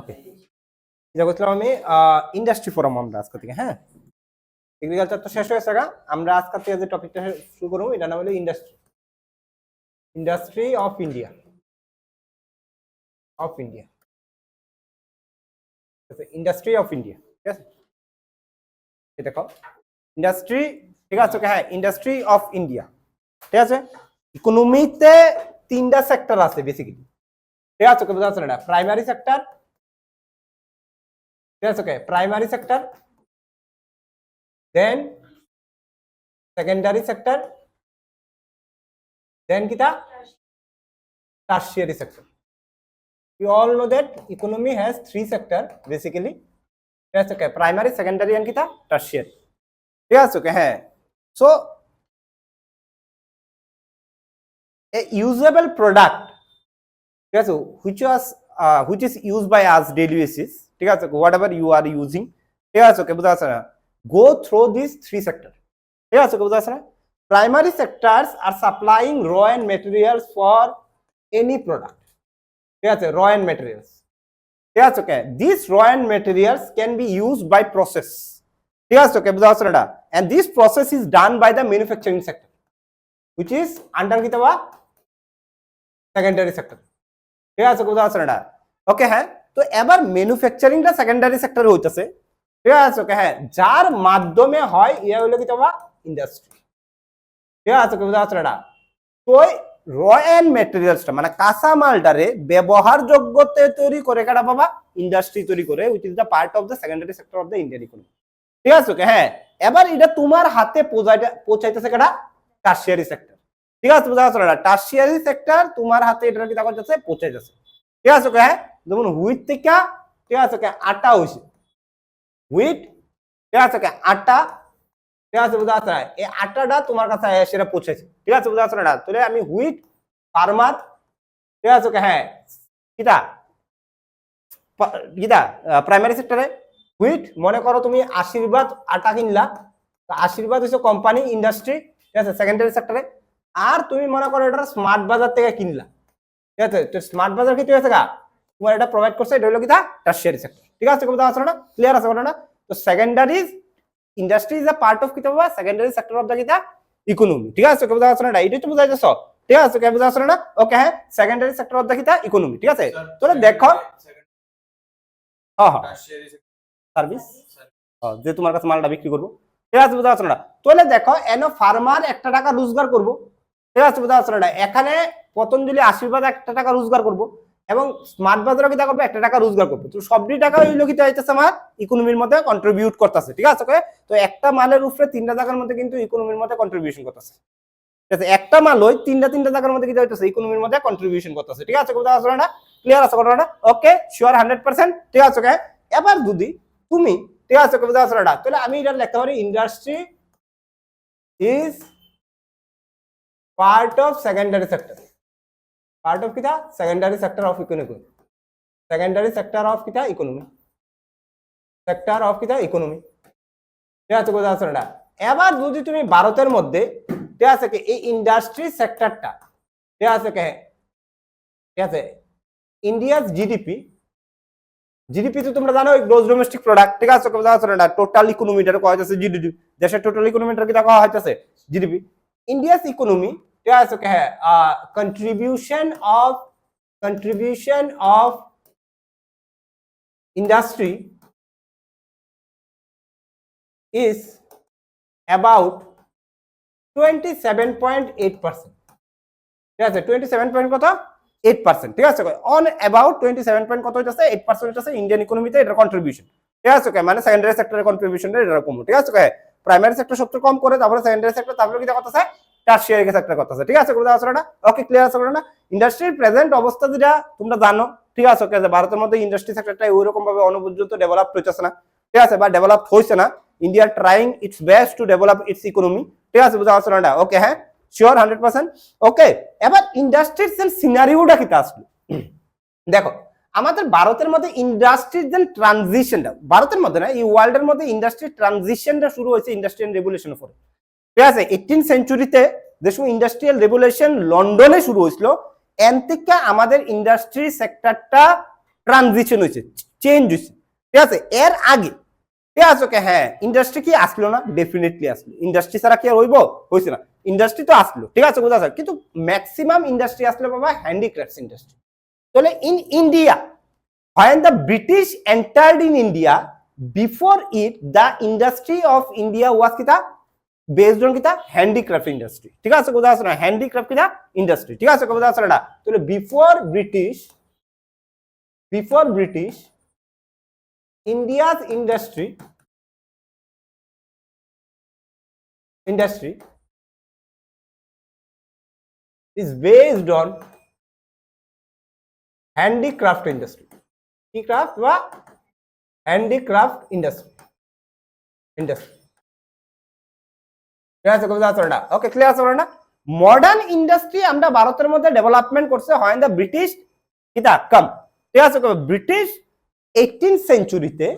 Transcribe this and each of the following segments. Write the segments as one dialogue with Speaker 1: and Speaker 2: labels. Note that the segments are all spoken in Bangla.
Speaker 1: ওকে, যেটা বলছিলাম আমি ইন্ডাস্ট্রি ফোরাম আমরা আজকে থেকে, হ্যাঁ এগ্রিকালচার তো শেষ হয়েছে গা, আমরা আজকে থেকে যে টপিকটা শুরু করবো এটা নাম হলো industry, industry of India, industry of India, ঠিক আছে দেখো ইন্ডাস্ট্রি, ঠিক আছে ওকে, হ্যাঁ ইন্ডাস্ট্রি অফ ইন্ডিয়া, ঠিক আছে। ইকোনমিতে তিনটা সেক্টর আছে বেসিক্যালি, ঠিক আছে ওকে, বোঝা যাচ্ছে না, প্রাইমারি সেক্টর, ঠিক আছে ওকে, প্রাইমারি সেক্টর, দেন সেকেন্ডারি সেক্টর, দেন কিটা tertiary sector. You all know that economy has three sector basically, yes okay, primary, secondary and kita tertiary, yes okay, হ্যাঁ so a usable product, yes which is used by us daily basis, ঠিক আছে whatever you are using, ঠিক আছে okay, বুঝা যাচ্ছে না, go through these three sector, ঠিক আছে বুঝা যাচ্ছে না। Primary sectors are supplying raw and materials for any product, ঠিক আছে, raw and materials, ঠিক আছে ওকে, these raw and materials can be used by process, ঠিক আছে ওকে, বুঝা যাচ্ছে না, and this process is done by the manufacturing sector which is under কি দেওয়া সেকেন্ডারি সেক্টর, ঠিক আছে বুঝা যাচ্ছে না ওকে, হ্যাঁ তো এবার ম্যানুফ্যাকচারিংটা সেকেন্ডারি সেক্টরে হইতাছে, ঠিক আছে ওকে, হ্যাঁ যার মাধ্যমে হয় ইয়া হলো কি দেওয়া ইন্ডাস্ট্রি, ঠিক আছে বুঝা যাচ্ছে না। তো র এন্ড ম্যাটেরিয়ালসটা মানে কাঁচা মালটারে ব্যবহারযোগ্যতে তৈরি করে কাটা বাবা ইন্ডাস্ট্রি তৈরি করে, which is the part of the secondary sector of the Indian economy, ঠিক আছে ওকে, হ্যাঁ এবার এটা তোমার হাতে পৌঁছাইতেছে কাটা টারশিয়ারি সেক্টর, ঠিক আছে বুঝা যাচ্ছে না, টারশিয়ারি সেক্টর তোমার হাতে এটা কি করতেছে পৌঁছাইতেছে, ঠিক আছে ওকে, হ্যাঁ যেমন হুইট থেকে, ঠিক আছে ওকে, আটা হইছে, হুইট, ঠিক আছে ওকে, আটা, ঠিক আছে বুঝা যাচ্ছে না, এই আটাটা তোমার কাছে সেটা পৌঁছেছে, ঠিক আছে বুঝা যাচ্ছে না, তাহলে আমি হুইট ফার্মার, ঠিক আছে ওকে, হ্যাঁ কিটা কিটা প্রাইমারি সেক্টরে হুইট, মনে করো তুমি আশীর্বাদ আটা কিনলা, আশীর্বাদ হচ্ছে কোম্পানি ইন্ডাস্ট্রি, ঠিক আছে সেকেন্ডারি সেক্টরে, আর তুমি মনে করো এটা স্মার্ট বাজার থেকে কিনলা, ঠিক আছে তো স্মার্ট বাজার কি হয়েছে গা তোমার এটা প্রোভাইড করছে, এটা হলো কিটা টারশিয়ারি সেক্টর, ঠিক আছে বুঝা যাচ্ছে না, ক্লিয়ার আছে না। তো secondary industry is a part of কিটা বাবা সেকেন্ডারি সেক্টর অফ দ্য কিটা ইকোনমি, ঠিক আছে বুঝা যাচ্ছে না, এটাই তো বুঝা যাচ্ছে, ঠিক আছে ওকে বুঝা যাচ্ছে না ওকে, হ্যাঁ সেকেন্ডারি সেক্টর অফ দ্য কিটা ইকোনমি, ঠিক আছে। তাহলে দেখো হ্যাঁ হ্যাঁ সার্ভিস, যে তোমার কাছে মালটা বিক্রি করবো, ঠিক আছে বুঝা যাচ্ছে না, তাহলে দেখো এনো ফার্মার 1 টাকা রোজগার করবো, ঠিক আছে বুঝা যাচ্ছে না, এখানে পতঞ্জলি আশীর্বাদ 1 টাকা রোজগার করবো এবং স্মার্ট বাজারও কি করবো 1 টাকা রোজগার করবো, তো সবটি টাকা ওই লোকিত হইতেছে আমার ইকোনমির মধ্যে কন্ট্রিবিউট করতেছে, ঠিক আছে তো একটা মালের উপরে 3টা টাকার মধ্যে কিন্তু ইকোনমির মধ্যে কন্ট্রিবিউশন করতেছে, ঠিক আছে একটা মাল ওই 3টা টাকার মধ্যে কি হইতেছে ইকোনমির মধ্যে কন্ট্রিবিউশন করতেছে, ঠিক আছে বুঝা যাচ্ছে না, ক্লিয়ার আছে কথাটা ওকে, শিওর 100%, ঠিক আছে ওকে। এবার যদি তুমি, ঠিক আছে বুঝা যাচ্ছে না, তাহলে আমি এটা লিখতে পারি industry is part of secondary sector, part of কিটা secondary sector of economy, secondary sector of কিটা ইকোনমি, সেক্টর অফ কিটা ইকোনমি, ঠিক আছে বুঝা যাচ্ছে না। এবার যদি তুমি ভারতের মধ্যে, ঠিক আছে কি এই ইন্ডাস্ট্রি সেক্টরটা, ঠিক আছে কে, ঠিক আছে ইন্ডিয়াস জিডিপি, জিডিপি তো তোমরা জানো গ্রোস ডোমেস্টিক প্রোডাক্ট, ঠিক আছে বুঝা যাচ্ছে না, টোটাল ইকোনমিটার কয় আছে জিডিপি, দেশের টোটাল ইকোনমিটার কি দেখা হইতাছে জিডিপি, ইন্ডিয়াস ইকোনমি, ঠিক আছে ওকে, হ্যাঁ contribution of industry is about 27.8%, ঠিক আছে 27.8%, ঠিক আছে অন অ্যাবাউট 27 পয়েন্ট কত হইতাছে 8% হইতাছে ইন্ডিয়ান ইকোনমিতে এটার কন্ট্রিবিউশন, ঠিক আছে মানে সেকেন্ডারি সেক্টরের কন্ট্রিবিউশনটা এরকম, ঠিক আছে প্রাইমারি সেক্টর সবচেয়ে কম করে, তারপরে সেকেন্ডারি সেক্টর, তারপরে কি করতেছে টারশিয়ারি সেক্টর করতেছে, ঠিক আছে বুঝা যাচ্ছে না ওকে, ক্লিয়ার আছে না। ইন্ডাস্ট্রির প্রেজেন্ট অবস্থা যেটা তোমরা জানো, ঠিক আছে ওকে, ভারতের মধ্যে ইন্ডাস্ট্রি সেক্টরটা ওইরকম ভাবে অনুপযুক্ত ডেভেলপ হইতেছে না, ঠিক আছে বা ডেভেলপ হইছে না, India trying it's best to develop it's economy, ঠিক আছে বুঝা যাচ্ছে না ওকে, হ্যাঁ শিওর 100%, ওকে। এবার ইন্ডাস্ট্রির সিনারিওটা কি আসলো দেখো, আমাদের ভারতের মধ্যে ইন্ডাস্ট্রির যে ট্রানজিশনটা, ভারতের মধ্যে না এই ওয়ার্ল্ডের মধ্যে ইন্ডাস্ট্রির ট্রানজিশনটা শুরু হয়েছে ইন্ডাস্ট্রিয়াল রেভলিউশনের পরে, ঠিক আছে 18 সেঞ্চুরিতে যে সময় ইন্ডাস্ট্রিয়াল রেভলিউশন লন্ডনে শুরু হয়েছিল, এন থেকে আমাদের ইন্ডাস্ট্রি সেক্টরটা ট্রানজিশন হয়েছে, চেঞ্জ হয়েছে, ঠিক আছে। এর আগে ঠিক আছে ওকে, হ্যাঁ ইন্ডাস্ট্রি কি আসলো না? ডেফিনেটলি আসলো। ইন্ডাস্ট্রি ছাড়া কি আর হইব? হয়েছে না। ইন্ডাস্ট্রি তো আসলো, ঠিক আছে বোঝা যায়, কিন্তু ম্যাক্সিমাম ইন্ডাস্ট্রি আসলে বাবা হ্যান্ডিক্রাফটস ইন্ডাস্ট্রি। তাহলে in India, when the British entered in India, before it the industry of India was kita based on kita handicraft industry, ঠিক আছে বোঝা যাচ্ছে না? হ্যান্ডিক্রাফট kita industry, ঠিক আছে বোঝা যাচ্ছে না? তাহলে before British India's industry is based on handicraft industry, কি ক্রাফট বা হ্যান্ডিক্রাফট ইন্ডাস্ট্রি। ঠিক আছে বোঝা যাচ্ছে না? ওকে, ক্লিয়ার আছে না? মডার্ন ইন্ডাস্ট্রি আমরা ভারতের মধ্যে ডেভেলপমেন্ট করছে হয় দ্য ব্রিটিশ কিতা কম, ঠিক আছে। ব্রিটিশ 18th সেঞ্চুরিতে,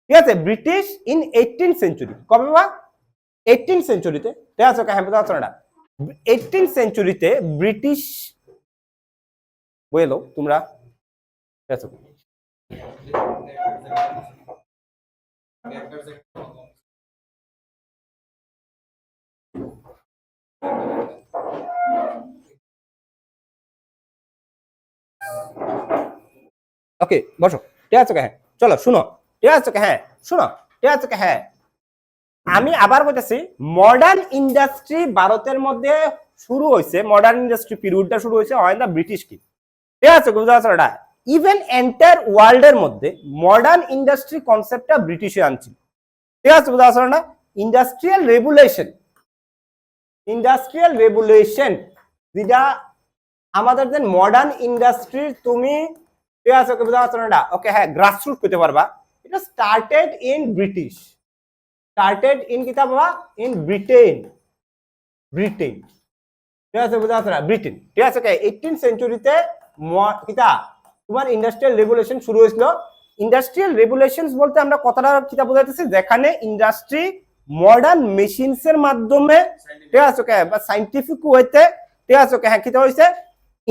Speaker 1: ঠিক আছে, ব্রিটিশ ইন 18th সেঞ্চুরি, কবে বা 18th সেঞ্চুরিতে, ঠিক আছে ওকে, হ্যাঁ বোঝা যাচ্ছে না? 18th সেঞ্চুরিতে ব্রিটিশ, বুঝলো তোমরা, ঠিক আছে। ওকে বসো, ঠিক আছে হ্যাঁ, চলো শুনো, ঠিক আছে হ্যাঁ শুনো, ঠিক আছে হ্যাঁ। আমি আবার বলতেছি, মডার্ন ইন্ডাস্ট্রি ভারতের মধ্যে শুরু হয়েছে, মডার্ন ইন্ডাস্ট্রি পিরিয়ডটা শুরু হয়েছে হয় না ব্রিটিশ কি, ঠিক আছে বুঝা যাচ্ছে? ইভেন এন্টায়ার ওয়ার্ল্ডের মধ্যে মডার্ন ইন্ডাস্ট্রি কনসেপ্টটা ব্রিটিশে আনছিল, ঠিক আছে বুঝা যাচ্ছে না? ইন্ডাস্ট্রিয়াল রেগুলেশন যেটা আমাদের যে মডার্ন ইন্ডাস্ট্রি, তুমি ঠিক আছে ওকে বুঝা যাচ্ছে না? ওকে হ্যাঁ, গ্রাসরুট করতে পারবা। এটা স্টার্টেড ইন কিতা বাবা? ইন ব্রিটেন, ঠিক আছে বুঝা যাচ্ছে না? ব্রিটেন, ঠিক আছে ওকে। 18th সেঞ্চুরিতে কিতা তোমার ইন্ডাস্ট্রিয়াল রেগুলেশন শুরু হয়েছিল। ইন্ডাস্ট্রিয়াল রেগুলেশনস বলতে আমরা কথাটা কিতা বোঝাইতেছি, যেখানে ইন্ডাস্ট্রি মডার্ন মেশিনস এর মাধ্যমে, ঠিক আছে ওকে, বা সাইন্টিফিক ওয়েতে, ঠিক আছে ওকে হ্যাঁ, কিতা হইছে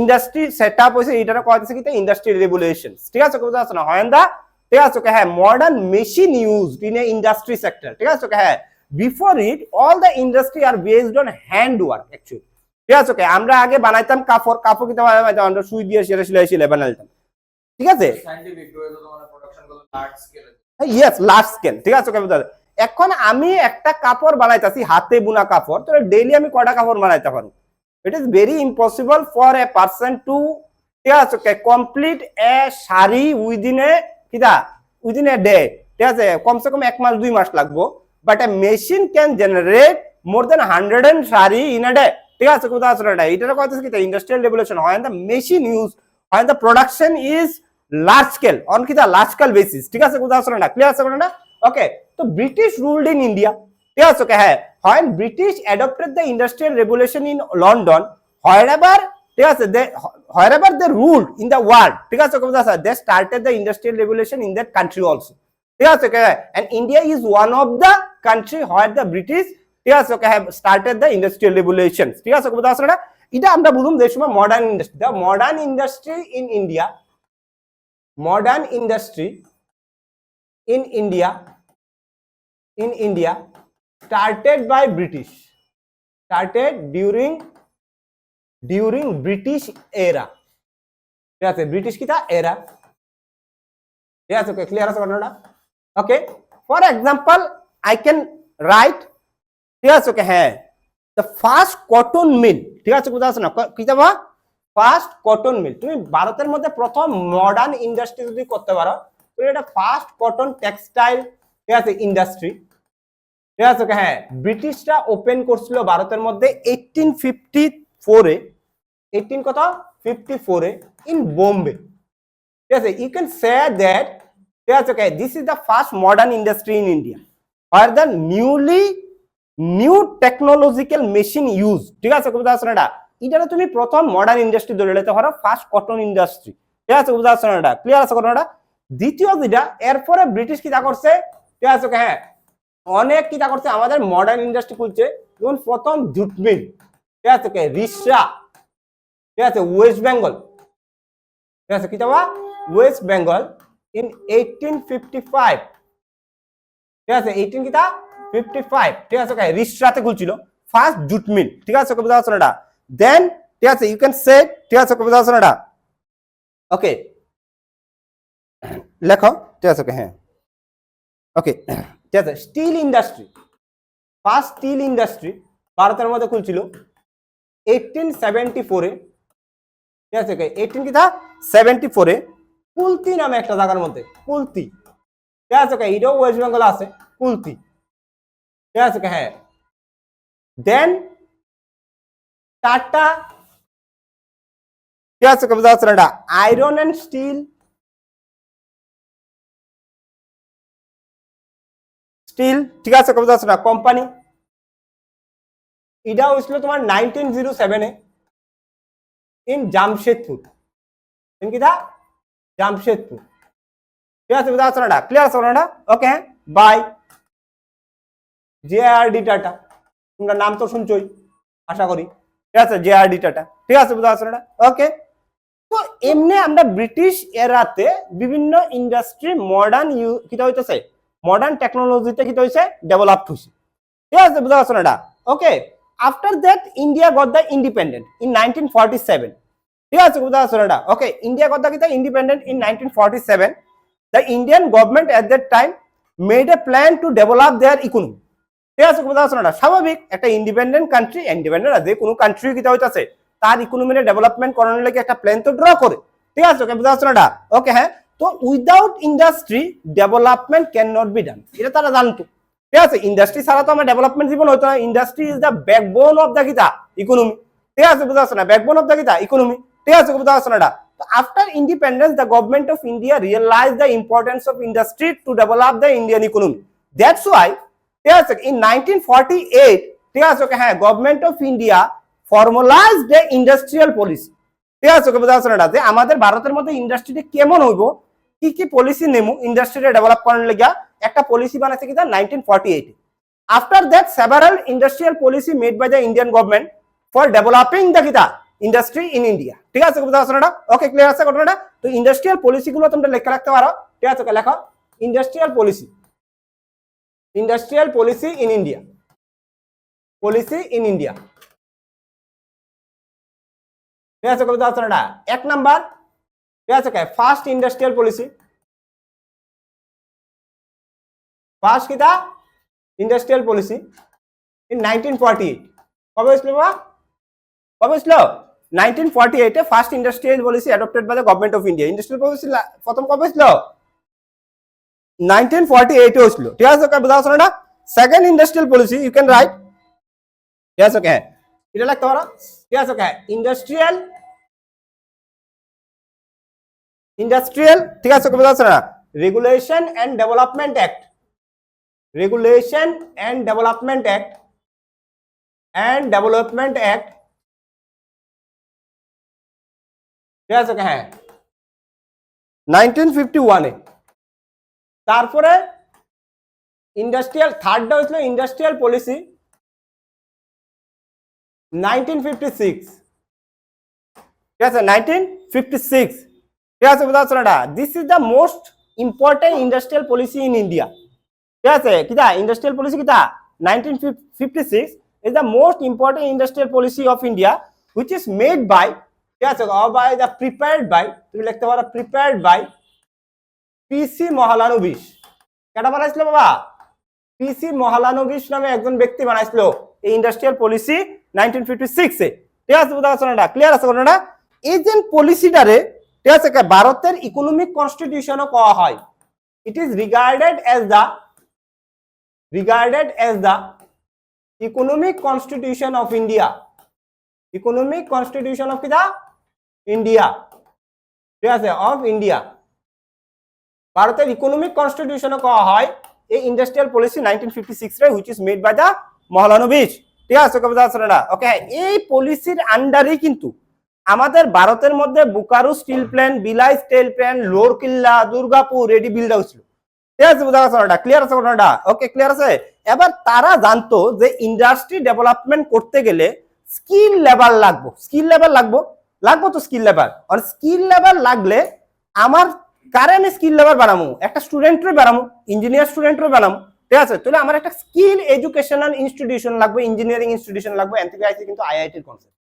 Speaker 1: ইন্ডাস্ট্রি সেটআপ হইছে, এটা কইতেছে কিতা ইন্ডাস্ট্রিয়াল রেগুলেশনস, ঠিক আছে বুঝা যাচ্ছে না? হয় না, ঠিক আছে ওকে হ্যাঁ, modern machine used in a industry sector, ঠিক আছে ওকে হ্যাঁ। Before it all the industry are based on hand work actually, ঠিক আছে ওকে। আমরা আগে বানাইতাম কাপড় কিতা বানাইতাম আমরা সুই দিয়ে সেলাই বানাইতাম, ঠিক আছে, ইয়েস লার্জ স্কেল, ঠিক আছে ওকে। এখন আমি একটা কাপড় বানাইতাছি, হাতে বুনা কাপড়, তো ডেইলি আমি কয়টা কাপড় বানাইতে পারবো? It is very impossible for a person to, ঠিক আছে okay, complete a sari within a day, ঠিক আছে, কমসে কম 1 মাস 2 মাস লাগবো। But a machine can generate more than 100 sari in a day, ঠিক আছে কোথাও আসলে এটা কইতেছে কি ইন্ডাস্ট্রিয়াল রেভলিউশন হয় দ্য মেশিন ইউজ, হয় the production is large scale on কিতা লার্জ স্কেল বেসিস, ঠিক আছে কোথাও আসলে না? ক্লিয়ার আছে না? ওকে, তো ব্রিটিশ রুলড ইন ইন্ডিয়া, ঠিক আছে ওকে হ্যাঁ। হয় British adopted the industrial revolution in London, wherever, ঠিক আছে, wherever they ruled in the world, ঠিক আছে কোথাও আছে, they started the industrial revolution in that country also, ঠিক আছে okay. And India is one of the country where the British, ঠিক আছে okay have started the industrial revolution, ঠিক আছে কোথাও আসলে না? এটা আমরা বুঝুম যে সময় modern industry, the modern industry in India, modern industry in India started by British, started during British era, ঠিক আছে, ব্রিটিশ কিটা এরা, ঠিক আছে ওকে, ক্লিয়ার আছে কথাটা? Okay, for example I can write, ঠিক আছে ওকে হ্যাঁ, দ্য ফার্স্ট কটন মিল, ঠিক আছে কোথাও আছে না কিটা বা ফার্স্ট কটন মিল। তুমি ভারতের মধ্যে প্রথম মডার্ন ইন্ডাস্ট্রি যদি করতে পারো, তুমি এটা ফার্স্ট কটন টেক্সটাইল, ঠিক আছে, ইন্ডাস্ট্রি, ঠিক আছে ওকে হ্যাঁ, ব্রিটিশরা ওপেন করছিল ভারতের মধ্যে 1854 এ ইন বোম্বে, ঠিক আছে। ইউ ক্যান সে দ্যাট, ঠিক আছে okay, this is the first modern industry in India where the new technological machine use, ঠিক আছে কোথাও আছে না? এটা তুমি প্রথম মডার্ন ইন্ডাস্ট্রি ধরে নিতে পারো, ফার্স্ট কটন ইন্ডাস্ট্রি, ঠিক আছে বুঝা যাচ্ছে না? ক্লিয়ার আছে কথাটা? দ্বিতীয় যেটা, এরপরে ব্রিটিশ কিটা করছে, ঠিক আছে হ্যাঁ, অনেক কিটা করছে, আমাদের মডার্ন ইন্ডাস্ট্রি খুলছে। যেমন প্রথম জুট মিল, ঠিক আছে রিসরা, ঠিক আছে ওয়েস্ট বেঙ্গল, ঠিক আছে কিটা ওয়েস্ট বেঙ্গল, in 1855 ঠিক আছে 18 কিটা 55 ঠিক আছে ওকে রিস্ট্রাতে খুলছিল ফার্স্ট জুট মিল ঠিক আছে ওকে বুঝা যাচ্ছে না দেন ঠিক আছে ইউ ক্যান সে ঠিক আছে ওকে বুঝা যাচ্ছে না ওকে লেখো ঠিক আছে ওকে হ্যাঁ ওকে ঠিক আছে still industry first still industry ভারতের মধ্যে খুলছিল 1874 এ ঠিক আছে ওকে 18 কিটা 74 এ কুলতি নামে একটা জায়গার মধ্যে কুলতি ঠিক আছে ওকে এটাও ওয়েস্ট বেঙ্গল আছে কুলতি ঠিক আছে ওকে হ্যাঁ দেন টাটা ঠিক আছে ওকে বুঝা যাচ্ছে না আয়রন এন্ড স্টিল স্টিল ঠিক আছে ওকে বুঝা যাচ্ছে না কোম্পানি এটা হয়েছিল তোমার 1907 এ ইন জামশেদপুর ইন কিটা জামশেদপুর ঠিক আছে বুঝা যাচ্ছে না ক্লিয়ার আছে না ওকে বাই জেআরডি টাটা তোমরা নাম তো শুনছোই আশা করি ঠিক আছে জেআরডি টাটা ঠিক আছে বুঝা যাচ্ছে না ওকে তো এমনি আমরা ব্রিটিশ এরাতে বিভিন্ন ইন্ডাস্ট্রি মডার্ন কিটা হইতেছে মডার্ন টেকনোলজিতে কিটা হইছে ডেভেলপড হইছে ঠিক আছে বুঝা যাচ্ছে না ওকে after that India got the independent in 1947 ঠিক আছে বুঝা যাচ্ছে না ওকে ইন্ডিয়া গট দ্য কিটা independent in 1947 the Indian government at that time made a plan to develop their economy ঠিক আছে বুঝা যাচ্ছে না স্বাভাবিক একটা ইন্ডিপেন্ডেন্ট কান্ট্রি ইন্ডিপেন্ডেন্ট যে কোনো কান্ট্রি কিটা হইতাছে তার ইকোনমির ডেভেলপমেন্ট করানোর লাগি একটা প্ল্যান তো ড্র করে ঠিক আছে ওকে বুঝা যাচ্ছে না ওকে হ্যাঁ তো without industry development can not be done এটা তারা জানতো ঠিক আছে ইন্ডাস্ট্রি ছাড়া তো আমার ডেভেলপমেন্ট জীবন হতো না industry is the backbone of the কিটা ইকোনমি ঠিক আছে বুঝা যাচ্ছে না ব্যাকবোন অফ দ্য কিটা ইকোনমি ঠিক আছে বুঝা যাচ্ছে না after independence the government of India realized the importance of industry to develop the Indian economy that's why in 1948 ঠিক আছে ওকে হ্যাঁ government of India formalised the industrial policy ঠিক আছে ওকে বুঝা যাচ্ছে না যে আমাদের ভারতের মধ্যে ইন্ডাস্ট্রিটা কেমন হইব কি কি পলিসি নেমু ইন্ডাস্ট্রিটা ডেভেলপ করার লাগা একটা পলিসি বানাইছে কিটা 1948 after that several industrial policy made by the Indian government for developing the কিটা ইন্ডাস্ট্রি ইন ইন্ডিয়া ঠিক আছে বুঝা যাচ্ছে না ওকে ক্লিয়ার আছে ঘটনাটা তো ইন্ডাস্ট্রিয়াল পলিসি গুলো তোমরা লেখা রাখতে পারো ঠিক আছে লেখো industrial policy in India policy in India ঠিক আছে বুঝা যাচ্ছে না এক নাম্বার ঠিক আছে ফার্স্ট ইন্ডাস্ট্রিয়াল পলিসি ফার্স্ট কিটা ইন্ডাস্ট্রিয়াল পলিসি ইন 1948 কবে হয়েছিল বাবা কবে হয়েছিল 1948 এ first industrial policy adopted by the government of India industrial policy প্রথম কবে হয়েছিল 1948 এ হয়েছিল ঠিক আছে বুঝা যাচ্ছে না second industrial policy you can write ঠিক আছে ওকে এটা লিখতে পারো ঠিক আছে ওকে ইন্ডাস্ট্রিয়াল ঠিক আছে বুঝা যাচ্ছে না রেগুলেশন এন্ড ডেভেলপমেন্ট অ্যাক্ট ঠিক আছে হ্যাঁ 1951 এ তারপরে ইন্ডাস্ট্রিয়াল থার্ডটা হয়েছিল ইন্ডাস্ট্রিয়াল পলিসি 1956 ঠিক আছে 1956 ঠিক আছে বুঝা যাচ্ছে না this is the most important industrial policy in India ঠিক আছে কিটা ইন্ডাস্ট্রিয়াল পলিসি কিটা 1956 is the most important industrial policy of India which is made by ঠিক আছে by the prepared by তুমি লিখতে পারো prepared by পিসি মহালানোবিশ কেটা বানাইছিল বাবা পিসি মহালানোবিশ নামে একজন ব্যক্তি বানাইছিল এই ইন্ডাস্ট্রিয়াল পলিসি 1956 এ ঠিক আছে বুঝা যাচ্ছে না ক্লিয়ার আছে কোনটা এই যে পলিসিটারে ঠিক আছে ভারতের ইকোনমিক কনস্টিটিউশনও কোয়া হয় it is regarded as the economic constitution of India economic constitution of কিটা ইন্ডিয়া ঠিক আছে অফ ইন্ডিয়া ভারতের ইকোনমিক কনস্টিটিউশনও কোয়া হয় এই ইন্ডাস্ট্রিয়াল পলিসি 1956 রে which is made by the Mahalanobis ঠিক আছে বুঝা যাচ্ছে না ওকে এই পলিসির আন্ডারে কিন্তু আমাদের ভারতের মধ্যে Bokaro steel plant Bhilai steel plant Rourkela Durgapur ready build হয়েছিল ঠিক আছে বুঝা যাচ্ছে না ক্লিয়ার আছে ঘটনাটা ওকে ক্লিয়ার আছে এবার তারা জানতো যে ইন্ডাস্ট্রি ডেভেলপমেন্ট করতে গেলে স্কিল লেভেল লাগবে তো স্কিল লেভেল আর স্কিল লেভেল লাগলে আমার কারে আমি স্কিল লেবার বানামু, একটা স্টুডেন্টরে বানামু, ইঞ্জিনিয়ার স্টুডেন্টরে বানামু, ঠিক আছে? তাহলে আমার একটা স্কিল এডুকেশনাল ইনস্টিটিউশন লাগবে, ইঞ্জিনিয়ারিং ইনস্টিটিউশন লাগবে। এন থেকে আইছে কিন্তু আইআইটির কনসেপ্ট,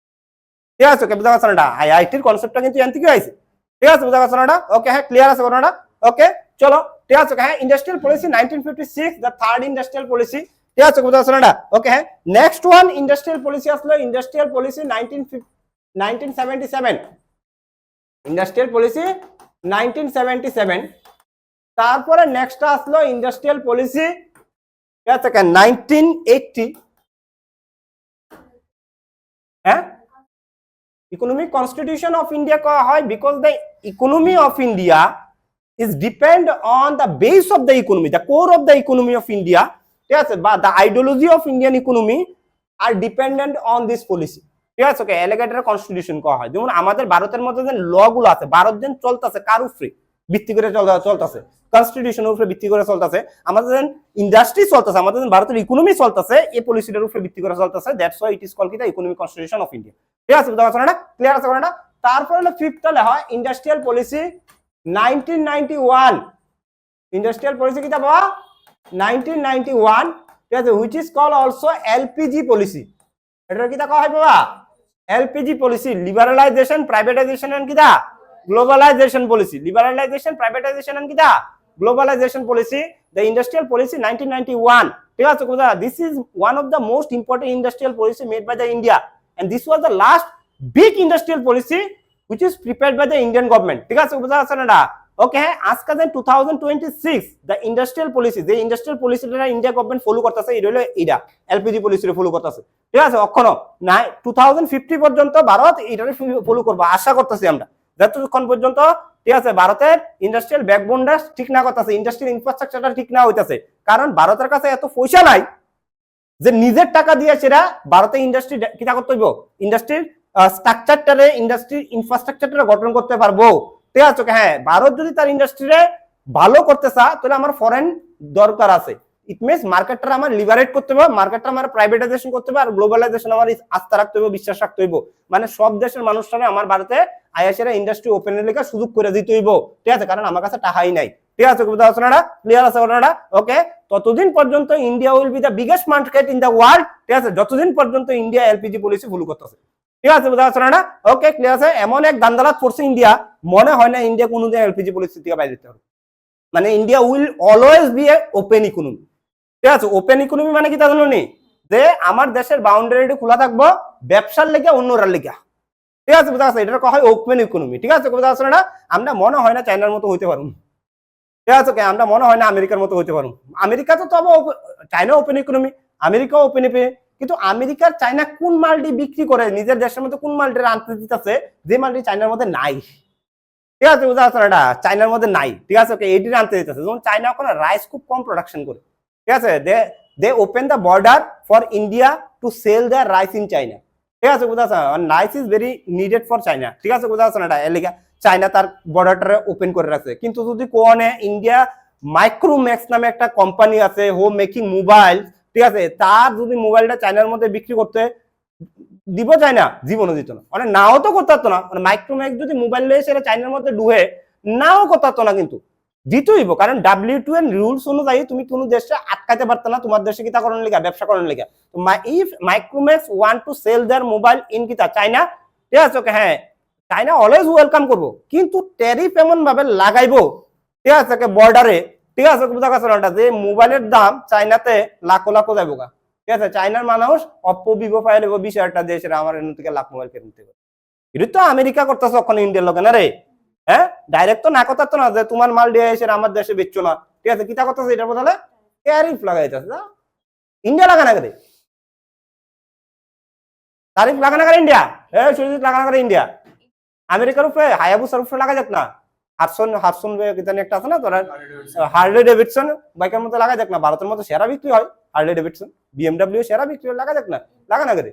Speaker 1: ঠিক আছে? বুঝা গেছে না? আইআইটির কনসেপ্টটা কিন্তু এন থেকে আইছে, ঠিক আছে? বুঝা গেছে না? ওকে, হ্যাঁ, ক্লিয়ার আছে কোনটা? ওকে, চলো, ঠিক আছে? হ্যাঁ, industrial policy 1956, the third industrial policy, ঠিক আছে? বুঝা গেছে না? ওকে, হ্যাঁ, নেক্সট ওয়ান ইন্ডাস্ট্রিয়াল পলিসি আসলো ইন্ডাস্ট্রিয়াল পলিসি 1977, ইন্ডাস্ট্রিয়াল পলিসি 1977। তারপরে নেক্সট আসলো ইন্ডাস্ট্রিয়াল পলিসি, ঠিক আছে, 1980। হ্যাঁ, ইকোনমিক কনস্টিটিউশন অফ ইন্ডিয়া করা হয় because the economy of India is depend on the base of the economy, the core of the economy of India, ঠিক আছে? বা the ideology of Indian economy are dependent on this policy, ঠিক আছে? ওকে, এলিগেটর কনস্টিটিউশন করা হয়। যেমন আমাদের ভারতের মধ্যে যে ল গুলো আছে, ভারত দিন চলতেছে কার উপরে ভিত্তি করে চলতেছে? কনস্টিটিউশনের উপরে ভিত্তি করে চলতেছে। আমাদের ইন্ডাস্ট্রি চলতেছে, আমাদের ভারতের ইকোনমি চলতেছে এই পলিসিটার উপরে ভিত্তি করে চলতেছে। That's why it is called কি the economic constitution of India, ঠিক আছে? বুঝতে পারছো না? ক্লিয়ার আছে কোনটা? তারপরে হলো ফিফথটা লেখা হয় ইন্ডাস্ট্রিয়াল পলিসি 1991, ইন্ডাস্ট্রিয়াল পলিসি কিটা বাবা? 1991, ঠিক আছে? Which is call also LPG policy. এটা কিটা কয়া হয় বাবা? LPG policy, liberalisation, privatisation and কিটা globalisation policy, liberalisation, privatisation and কিটা globalisation policy, the industrial policy 1991, ঠিক আছে? This is one of the most important industrial policy made by the India, and this was the last big industrial policy which is prepared by the Indian government, ঠিক আছে? বুঝা আছে না? ওকে, হ্যাঁ, আজকে যে 2026 দ্য ইন্ডাস্ট্রিয়াল পলিসি, যে ইন্ডাস্ট্রিয়াল পলিসিটা ইন্ডিয়া গভর্নমেন্ট ফলো করতেছে, এটা হলো এটা এলপিজি পলিসিটা ফলো করতেছে, ঠিক আছে? অক্ষণ না 2050 পর্যন্ত ভারত এটারে ফলো করবে আশা করতেছি আমরা, যতক্ষণ পর্যন্ত, ঠিক আছে, ভারতের ইন্ডাস্ট্রিয়াল ব্যাকবোনটা ঠিক না করতেছে, ইন্ডাস্ট্রিয়াল ইনফ্রাস্ট্রাকচারটা ঠিক না হইতাছে। কারণ ভারতের কাছে এত পয়সা নাই যে নিজের টাকা দিয়ে সেটা ভারতের ইন্ডাস্ট্রি কিটা করতে হইব, ইন্ডাস্ট্রির স্ট্রাকচারটারে, ইন্ডাস্ট্রি ইনফ্রাস্ট্রাকচারটা গঠন করতে পারবো, ঠিক আছে? হ্যাঁ, ভারত যদি তার ইন্ডাস্ট্রিরে ভালো করতে চায় তাহলে আমার ফরেন দরকার আছে। ইট মিনস মার্কেটটা আমার লিবারেট করতে হবে, মার্কেটটা আমার প্রাইভেটাইজেশন করতে হবে, আর গ্লোবালাইজেশন আমার আস্থা রাখতে হবে, বিশ্বাস রাখতে হইব। মানে সব দেশের মানুষরা আমার ভারতে আইএসএর ইন্ডাস্ট্রি ওপেনের লেখা সুযোগ করে দিতে হইব, ঠিক আছে? কারণ আমার কাছে টাকাই নাই, ঠিক আছে? বুঝতে পারছো না? ক্লিয়ার আছে ওনারা? ওকে, ততদিন পর্যন্ত India will be the biggest market in the world, ঠিক আছে? যতদিন পর্যন্ত ইন্ডিয়া এলপিজি পলিসি ফলো করতেছে, ঠিক আছে? বুঝতে পারছো না? ওকে, ক্লিয়ার আছে? এমন এক দান্দালাত পড়ছে ইন্ডিয়া, মনে হয় না ইন্ডিয়া কোনোদিন এলপিজি পলিসি থেকে বাইরে যেতে হবে। মানে India will always B A open economy, ঠিক আছে? ওপেন ইকোনমি মানে কি তা জানো নি? যে আমার দেশের বাউন্ডারি খোলা থাকবো ব্যবসার লেগে, অন্যরার লেগে, ঠিক আছে? বুঝতে পারছো? এটা কয়া হয় ওপেন ইকোনমি, ঠিক আছে? বুঝতে পারছো না? আমরা মনে হয় না চায়নার মতো হইতে পারবো, ঠিক আছে? আমরা মনে হয় না আমেরিকার মতো হইতে পারবো। আমেরিকা তো তবে China open economy, America open economy, কিন্তু আমেরিকার চায়না কোন মালটি বিক্রি করে নিজের দেশের মধ্যে, কোন মালটি আনতে দিতেছে যে মালটি চায়নার মধ্যে নাই, ঠিক আছে? বুঝা যাচ্ছে না? চায়নার মধ্যে নাই, ঠিক আছে? ওকে, এইটি আনতে দিতেছে। যেমন চায়না ওখানে রাইস খুব কম প্রোডাকশন করে, ঠিক আছে? They open the border for India to sell their rice in China, ঠিক আছে? বুঝা যাচ্ছে? Rice is very needed for China, ঠিক আছে? বুঝা যাচ্ছে না? এর চায়না তার বর্ডারটা ওপেন করে রাখছে। কিন্তু যদি কোনে ইন্ডিয়া মাইক্রোম্যাক্স নামে একটা কোম্পানি আছে, হোম মেকিং মোবাইল, ঠিক আছে, তার যদি মোবাইলটা চায়নার মধ্যে বিক্রি করতে দিব, চায়না জীবনও দিত না, মানে নাও তো করতে পারতো না। মানে মাইক্রোম্যাক্স যদি মোবাইল লয়ে সেটা চায়নার মধ্যে ডুহে নাও করতে পারতো না, কিন্তু দিতইব। কারণ WTO এর রুলস অনুযায়ী তুমি কোন দেশে আটকাতে পারতো না তোমার দেশে কিতা করার লেগে, ব্যবসা করার লেগে। তো if Micromax want to sell their mobile in কিতা চায়না, ঠিক আছে? ওকে, হ্যাঁ, চায়না অলওয়েজ ওয়েলকাম করবো, কিন্তু ট্যারিফ এমন ভাবে লাগাইবো, ঠিক আছে, বর্ডারে, ঠিক আছে? বুঝা গেছে না? যে মোবাইলের দাম চায়নাতে লাখো লাখো যাইব গা, ঠিক আছে? চায়নার মানুষ অপ্পো, ভিভো, ফাইল 20,000 দেশের আমার এর থেকে লাখ মোবাইল কিনতে পারে। এটা তো আমেরিকা করতেছে ওখানে ইন্ডিয়ার লোক না রে, হ্যাঁ? ডাইরেক্ট তো না কথা তো না যে তোমার মাল দিয়ে এসে আমার দেশে বেচছো না, ঠিক আছে? কিতা করতেছে এটার বদলে ট্যারিফ লাগাইতেছে। ইন্ডিয়া লাগা না করে তারিফ, লাগা না করে ইন্ডিয়া, সুজিত লাগা না করে ইন্ডিয়া। আমেরিকার উপরে হায়াবুসার উপরে লাগা যাক না, হারসন কিতানি একটা আছে না তোরা, হার্লে ডেভিডসন বাইকের মধ্যে লাগা যাক না। ভারতের মধ্যে সেরা বিক্রি হয় হার্লে ডেভিডসন, BMW সেরা বিক্রি হয়, লাগা যাক না, লাগা না করে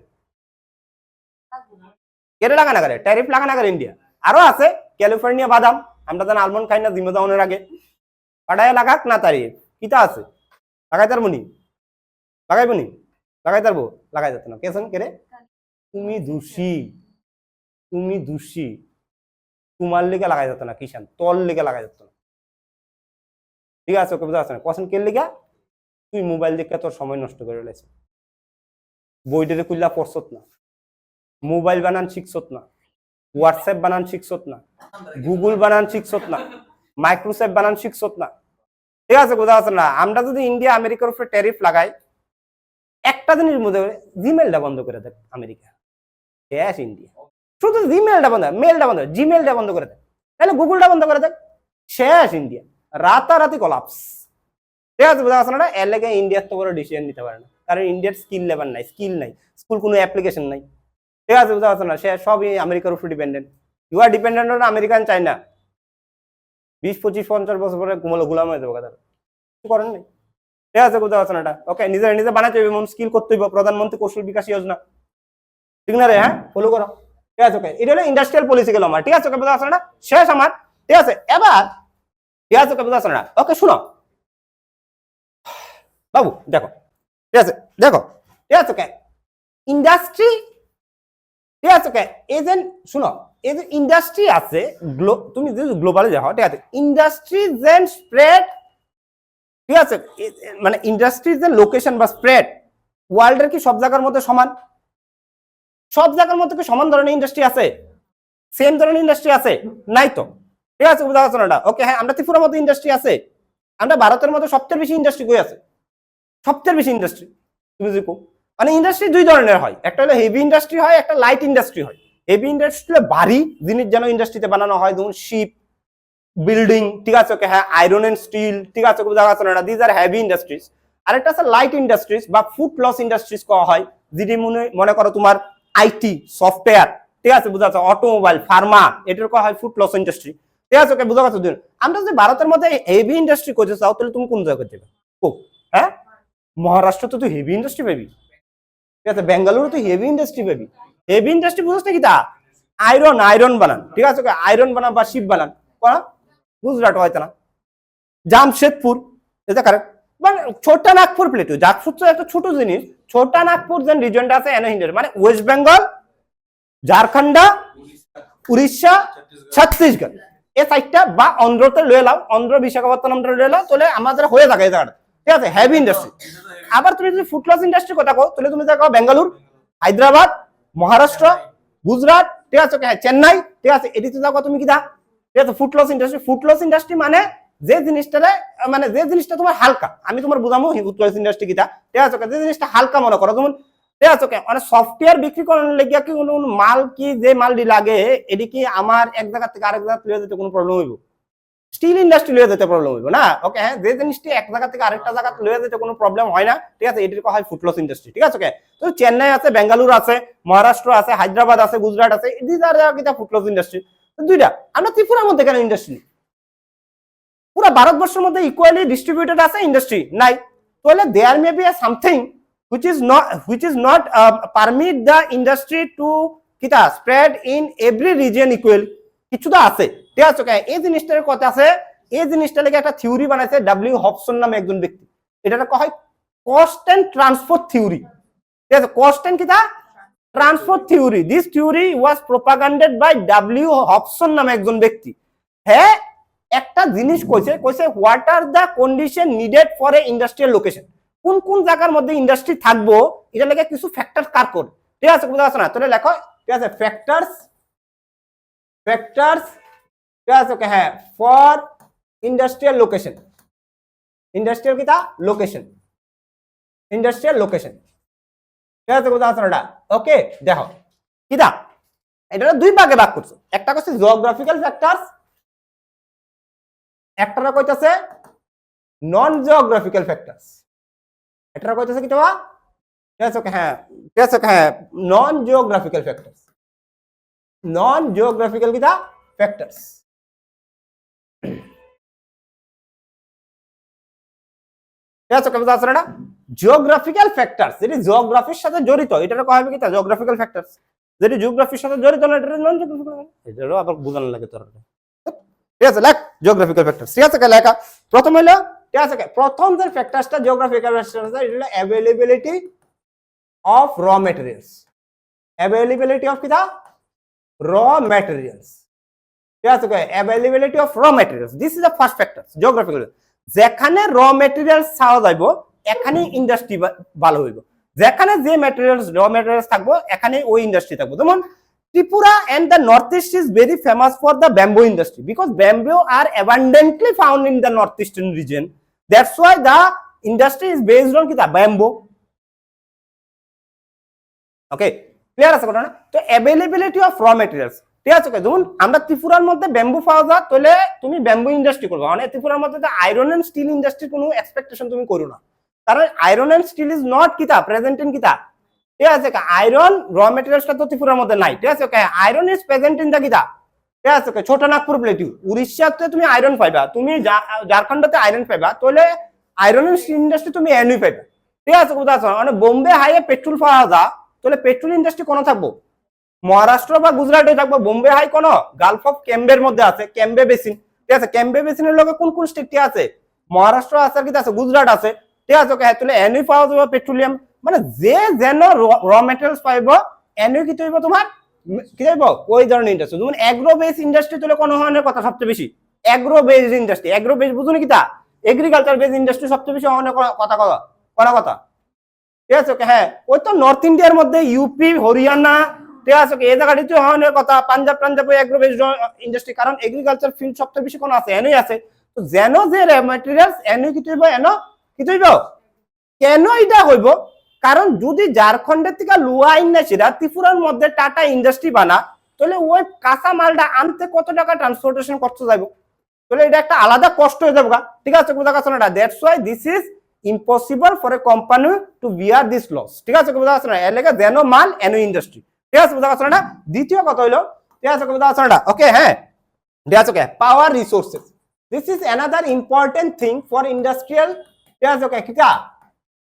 Speaker 1: কেটে, লাগা না করে ট্যারিফ, লাগা না করে ইন্ডিয়া। আরো আছে ক্যালিফোর্নিয়া বাদাম, আমরা যেন আলমন্ড খাই না জিমে যাওয়ার আগে, পাঠায় লাগাক না তারিফ, কিতা আছে লাগাই তার মনি, লাগাইবো নি, লাগাই তারবো, লাগাই যেত না। কেসন কেরে তুমি দোষী, তুমি দোষী, তোমার লেগে লাগাই যেত না কিষান, তোর লেগে লাগাই যেত না। ঠিক আছে ওকে বুঝা আছে না কোশ্চেন কে লিগা তুই মোবাইল দেখে তোর সময় নষ্ট করে লাইছিস বইটারে কুইলা পড়ছত না মোবাইল বানান শিখছত না হোয়াটসঅ্যাপ বানান শিখছত না গুগল বানান শিখছত না মাইক্রোসফট বানান শিখছত না ঠিক আছে বুঝা আছে না আমরা যদি ইন্ডিয়া আমেরিকার উপরে ট্যারিফ লাগাই একটা দিনের মধ্যে জিমেলটা বন্ধ করে দেয় আমেরিকা শেষ ইন্ডিয়া শুধু জিমেলটা বন্ধ মেলটা বন্ধ জিমেলটা বন্ধ করে দেয় তাহলে গুগলটা বন্ধ করে দেয় শেষ ইন্ডিয়া রাতারাতি কলাপস ঠিক আছে বুঝা আছে না এর লেগে ইন্ডিয়ার তো বড় ডিসিশন নিতে পারে না কারণ ইন্ডিয়ার স্কিল লেভেল নাই স্কিল নাই স্কুল কোনো অ্যাপ্লিকেশন নাই ঠিক আছে বুঝা আছে না সে সবই আমেরিকার উপর dependent you are dependent on American China 20-25-50 বছর পরে গোলাম হয়ে যাবে কথা কিছু করেন নাই ঠিক আছে বুঝা আছে না এটা ওকে নিজে নিজে বানাতে হবে এমন স্কিল করতে হবে প্রধানমন্ত্রী কৌশল বিকাশ যোজনা ঠিক না রে হ্যাঁ ফলো করো ঠিক আছে ওকে এটা হলো ইন্ডাস্ট্রিয়াল পলিসি গেল আমার ঠিক আছে ওকে বুঝা আছে না শেষ আমার ঠিক আছে এবার ঠিক আছে ওকে বুঝা আছে না ওকে শুনো বাবু দেখো ঠিক আছে দেখো ঠিক আছে ওকে ইন্ডাস্ট্রি ঠিক আছে ওকে এই যে শুনো এই যে ইন্ডাস্ট্রি আছে তুমি যদি গ্লোবালে যাও ঠিক আছে ইন্ডাস্ট্রি যেন স্প্রেড ঠিক আছে মানে ইন্ডাস্ট্রির যে লোকেশন বা স্প্রেড ওয়ার্ল্ডের কি সব জায়গার মধ্যে সমান সব জায়গার মধ্যে কি সমান ধরনের ইন্ডাস্ট্রি আছে সেম ধরনের ইন্ডাস্ট্রি আছে নাই তো ঠিক আছে বুঝা যাচ্ছে না ওকে হ্যাঁ আমরা ত্রিপুরার মধ্যে ইন্ডাস্ট্রি আছে আমরা ভারতের মধ্যে সবচেয়ে বেশি ইন্ডাস্ট্রি কই আছে সবচেয়ে বেশি ইন্ডাস্ট্রি তুমি যদি মানে ইন্ডাস্ট্রি দুই ধরনের হয় একটা হলো হেভি ইন্ডাস্ট্রি হয় একটা লাইট ইন্ডাস্ট্রি হয় হেভি ইন্ডাস্ট্রি হলো ভারী জিনিস যেন ইন্ডাস্ট্রিতে বানানো হয় যেমন শিপ বিল্ডিং ঠিক আছে ওকে হ্যাঁ আয়রন এন্ড স্টিল ঠিক আছে বুঝা যাচ্ছে না দিজ আর হেভি ইন্ডাস্ট্রিজ আর একটা আছে লাইট ইন্ডাস্ট্রিজ বা ফুড লস ইন্ডাস্ট্রিজ করা হয় যেটি মনে করো তোমার আইটি সফটওয়্যার ঠিক আছে বুঝা যাচ্ছে অটোমোবাইল ফার্মা এটার করা হয় ফুড লস ইন্ডাস্ট্রি ঠিক আছে ওকে বুঝা যাচ্ছে আমরা যদি ভারতের মধ্যে হেভি ইন্ডাস্ট্রি করতে চাও তাহলে তুমি কোন জায়গায় যাবে ও হ্যাঁ মহারাষ্ট্র তো তুই হেভি ইন্ডাস্ট্রি পাবি ঠিক আছে বেঙ্গালুরু তুই হেভি ইন্ডাস্ট্রি পাবি হেভি ইন্ডাস্ট্রি বুঝছ নাকি তা আয়রন বানান ঠিক আছে আয়রন বানান বা শিপ বানান করা গুজরাট হয়তো না জামশেদপুর এটা কারেক্ট মানে ছোটা নাগপুর প্লেটু জাগপুর তো একটা ছোট জিনিস ছোটা নাগপুর যে রিজনটা আছে মানে ওয়েস্ট বেঙ্গল ঝাড়খণ্ড উড়িষ্যা ছত্তিশগড় এই সাইডটা বা অন্ধ্রতে লয়ে লাও অন্ধ্র বিশাখাপত্তনমটা লয়ে লাও তাহলে আমাদের হয়ে থাকে এই জায়গাটা ঠিক আছে হেভি ইন্ডাস্ট্রি আবার তুমি যদি ফুড লস ইন্ডাস্ট্রি কথা কও তাহলে তুমি দেখো বেঙ্গালুরু হায়দ্রাবাদ মহারাষ্ট্র গুজরাট ঠিক আছে চেন্নাই ঠিক আছে এটিতে দেখো তুমি কি দা ঠিক আছে ফুড লস ইন্ডাস্ট্রি মানে যে জিনিসটা তোমার হালকা আমি তোমার বুঝামো ফুড লস ইন্ডাস্ট্রি কিটা ঠিক আছে যে জিনিসটা হালকা মনে করো যেমন ঠিক আছে মানে সফটওয়্যার বিক্রি করার লেগে কি কোনো মাল কি যে মালটি লাগে এটি কি আমার এক জায়গা থেকে আরেক জায়গা লিয়ে যেতে কোনো প্রবলেম হইব স্টিল ইন্ডাস্ট্রি লিয়ে যেতে প্রবলেম হইব না ওকে হ্যাঁ যে জিনিসটি এক জায়গা থেকে আরেকটা জায়গা লিয়ে যেতে কোনো প্রবলেম হয় না ঠিক আছে এটির কথা হয় ফুড লস ইন্ডাস্ট্রি ঠিক আছে ওকে তো চেন্নাই আছে বেঙ্গালুরু আছে মহারাষ্ট্র আছে হায়দ্রাবাদ আছে গুজরাট আছে এটি জায়গা ফুড লস ইন্ডাস্ট্রি দুইটা আমরা ত্রিপুরার মধ্যে কেন ইন্ডাস্ট্রি পুরো ভারতবর্ষের মধ্যে ইকুয়ালি ডিস্ট্রিবিউটেড আছে ইন্ডাস্ট্রি নাই তাহলে there may be something which is not permit the industry to kita spread in every region equally কিছু তো আছে ঠিক আছে এই জিনিসটার কথা আছে এই জিনিসটা লেগে একটা থিওরি বানাইছে ডব্লিউ হবসন নামে একজন ব্যক্তি এটাকে কয় কস্ট এন্ড ট্রান্সপোর্ট থিওরি ঠিক আছে কস্ট এন্ড কিটা transport theory this theory was propagated by W Hobson নামে একজন ব্যক্তি হ্যাঁ একটা জিনিস কইছে what are the condition needed for a industrial location কোন কোন জায়গার মধ্যে ইন্ডাস্ট্রি থাকবো এটা লেগে কিছু ফ্যাক্টর কার করে ঠিক আছে বুঝা যাচ্ছে না তাহলে লেখো ঠিক আছে ফ্যাক্টরস ঠিক আছে ওকে হ্যাঁ ফর ইন্ডাস্ট্রিয়াল লোকেশন ইন্ডাস্ট্রিয়াল কিটা লোকেশন ঠিক আছে বুঝা যাচ্ছে না ওকে দেখো কিটা এটা দুই ভাগে ভাগ করছো একটা হচ্ছে জিওগ্রাফিক্যাল ফ্যাক্টরস একটা কইতাছে নন জিওগ্রাফিক্যাল ফ্যাক্টরস এটা কইতাছে কি তোবা ঠিক আছে হ্যাঁ নন জিওগ্রাফিক্যাল কিটা ফ্যাক্টরস ঠিক আছে বুঝা যাচ্ছে না জিওগ্রাফিক্যাল ফ্যাক্টরস যেটি জিওগ্রাফির সাথে জড়িত এটাকে কয় হবে কিটা জিওগ্রাফিক্যাল ফ্যাক্টরস যেটি জিওগ্রাফির সাথে জড়িত না এটা নন জিওগ্রাফিক্যাল এটারও আবার বুঝানো লাগে তোর ঠিক আছে লেখ জিওগ্রাফিক্যাল ফ্যাক্টরস ঠিক আছে লেখা প্রথম হলো ঠিক আছে প্রথম যে ফ্যাক্টরসটা জিওগ্রাফিক্যাল ফ্যাক্টরস এটা হলো অ্যাভেলেবিলিটি অফ র ম্যাটেরিয়ালস অ্যাভেলেবিলিটি অফ কিটা র ম্যাটেরিয়ালস ঠিক আছে অ্যাভেলেবিলিটি অফ র materials this is the first factor geographical যেখানে র মেটেরিয়ালস চাওয়া যাইব এখানে ইন্ডাস্ট্রি ভালো হইব, যেখানে যে মেটেরিয়ালস র মেটেরিয়ালস থাকবো এখানে ওই ইন্ডাস্ট্রি থাকবো। যেমন Tripura and the Northeast is very famous for the bamboo industry because bamboo are abundantly found in the northeastern region. That's why the industry is based on the bamboo. Okay, clear আছে কথা না? তো availability of raw materials, ঠিক আছে? যেমন আমরা ত্রিপুরার মধ্যে ব্যাম্বু পাওয়া যায়, তাহলে তুমি ব্যাম্বু ইন্ডাস্ট্রি করবে। মানে ত্রিপুরার মধ্যে তো আয়রন এন্ড স্টিল ইন্ডাস্ট্রির কোনো এক্সপেকটেশন তুমি করো না, কারণ iron and steel is not কিতা প্রেজেন্ট ইন কিতা, ঠিক আছে? আয়রন র মেটেরিয়ালসটা তো ত্রিপুরার মধ্যে নাই, ঠিক আছে? Iron is present in the কিতা, ঠিক আছে? ছোট নাগপুর প্লেটিউ, উড়িষ্যাতে তুমি আয়রন পাইবা, তুমি ঝাড়খণ্ডতে আয়রন পাইবা, তাহলে আয়রন এন্ড স্টিল ইন্ডাস্ট্রি তুমি এনুই পাইবা, ঠিক আছে? কোথাও মানে বোম্বে হাইয়ে পেট্রোল পাওয়া যায়, তাহলে পেট্রোল ইন্ডাস্ট্রি কোনো থাকবো মহারাষ্ট্র বা গুজরাটে থাকবো, বোম্বে হাই কোনো গালফ অফ ক্যাম্বের মধ্যে আছে, ক্যাম্বে বেসিন, ঠিক আছে? ক্যাম্বে বেসিনের লগে কোন কোন স্টেট আছে? মহারাষ্ট্র আছে আর কি আছে, গুজরাট আছে, ঠিক আছে? তাহলে এনুই পাওয়া যাবে পেট্রোলিয়াম, মানে যে যেন র মেটেরিয়ালস পাইব এনুই কি হইব তোমার কি হইব ওই ধরনের ইন্ডাস্ট্রি। যেমন এগ্রো বেস ইন্ডাস্ট্রি তাহলে কোন ধরনের কথা সবচেয়ে বেশি? Agro base industry, agro base বুঝুনি কিতা? এগ্রিকালচার বেস ইন্ডাস্ট্রি সবচেয়ে বেশি অনেক কথা কথা, ঠিক আছে? হ্যাঁ, ওই তো নর্থ ইন্ডিয়ার মধ্যে ইউপি হরিয়ানা, ঠিক আছে? এই জায়গাটিতে অনেক কথা, পাঞ্জাব এগ্রো বেস ইন্ডাস্ট্রি, কারণ এগ্রিকালচার ফিল্ড সবচেয়ে বেশি কোন আছে? এনুই আছে। তো যেন যে ম্যাটেরিয়ালস এনুই কি হইব, কি হইব, কেন এটা হইব? কারণ যদি ঝাড়খণ্ডের থেকে লুয়া ইন্ডাস্ট্রিরা ত্রিপুরার মধ্যে টাটা ইন্ডাস্ট্রি বানা, তাহলে ওই কাঁচা মালটা আনতে কত টাকা ট্রান্সপোর্টেশন খরচ যাইব, তাহলে এটা একটা আলাদা কষ্ট হয়ে যাবে, ঠিক আছে? বুঝা গেছে না? That's why this is impossible for a company to bear this loss, ঠিক আছে? বুঝা গেছে না? এর লেগে যেন মাল এনো ইন্ডাস্ট্রি, ঠিক আছে? বুঝা গেছে না? দ্বিতীয় কথা হইলো, ঠিক আছে? বুঝা গেছে না? ওকে, হ্যাঁ, ঠিক আছে? Okay, power resources, this is another important thing for industrial, ঠিক আছে? ওকে, কিটা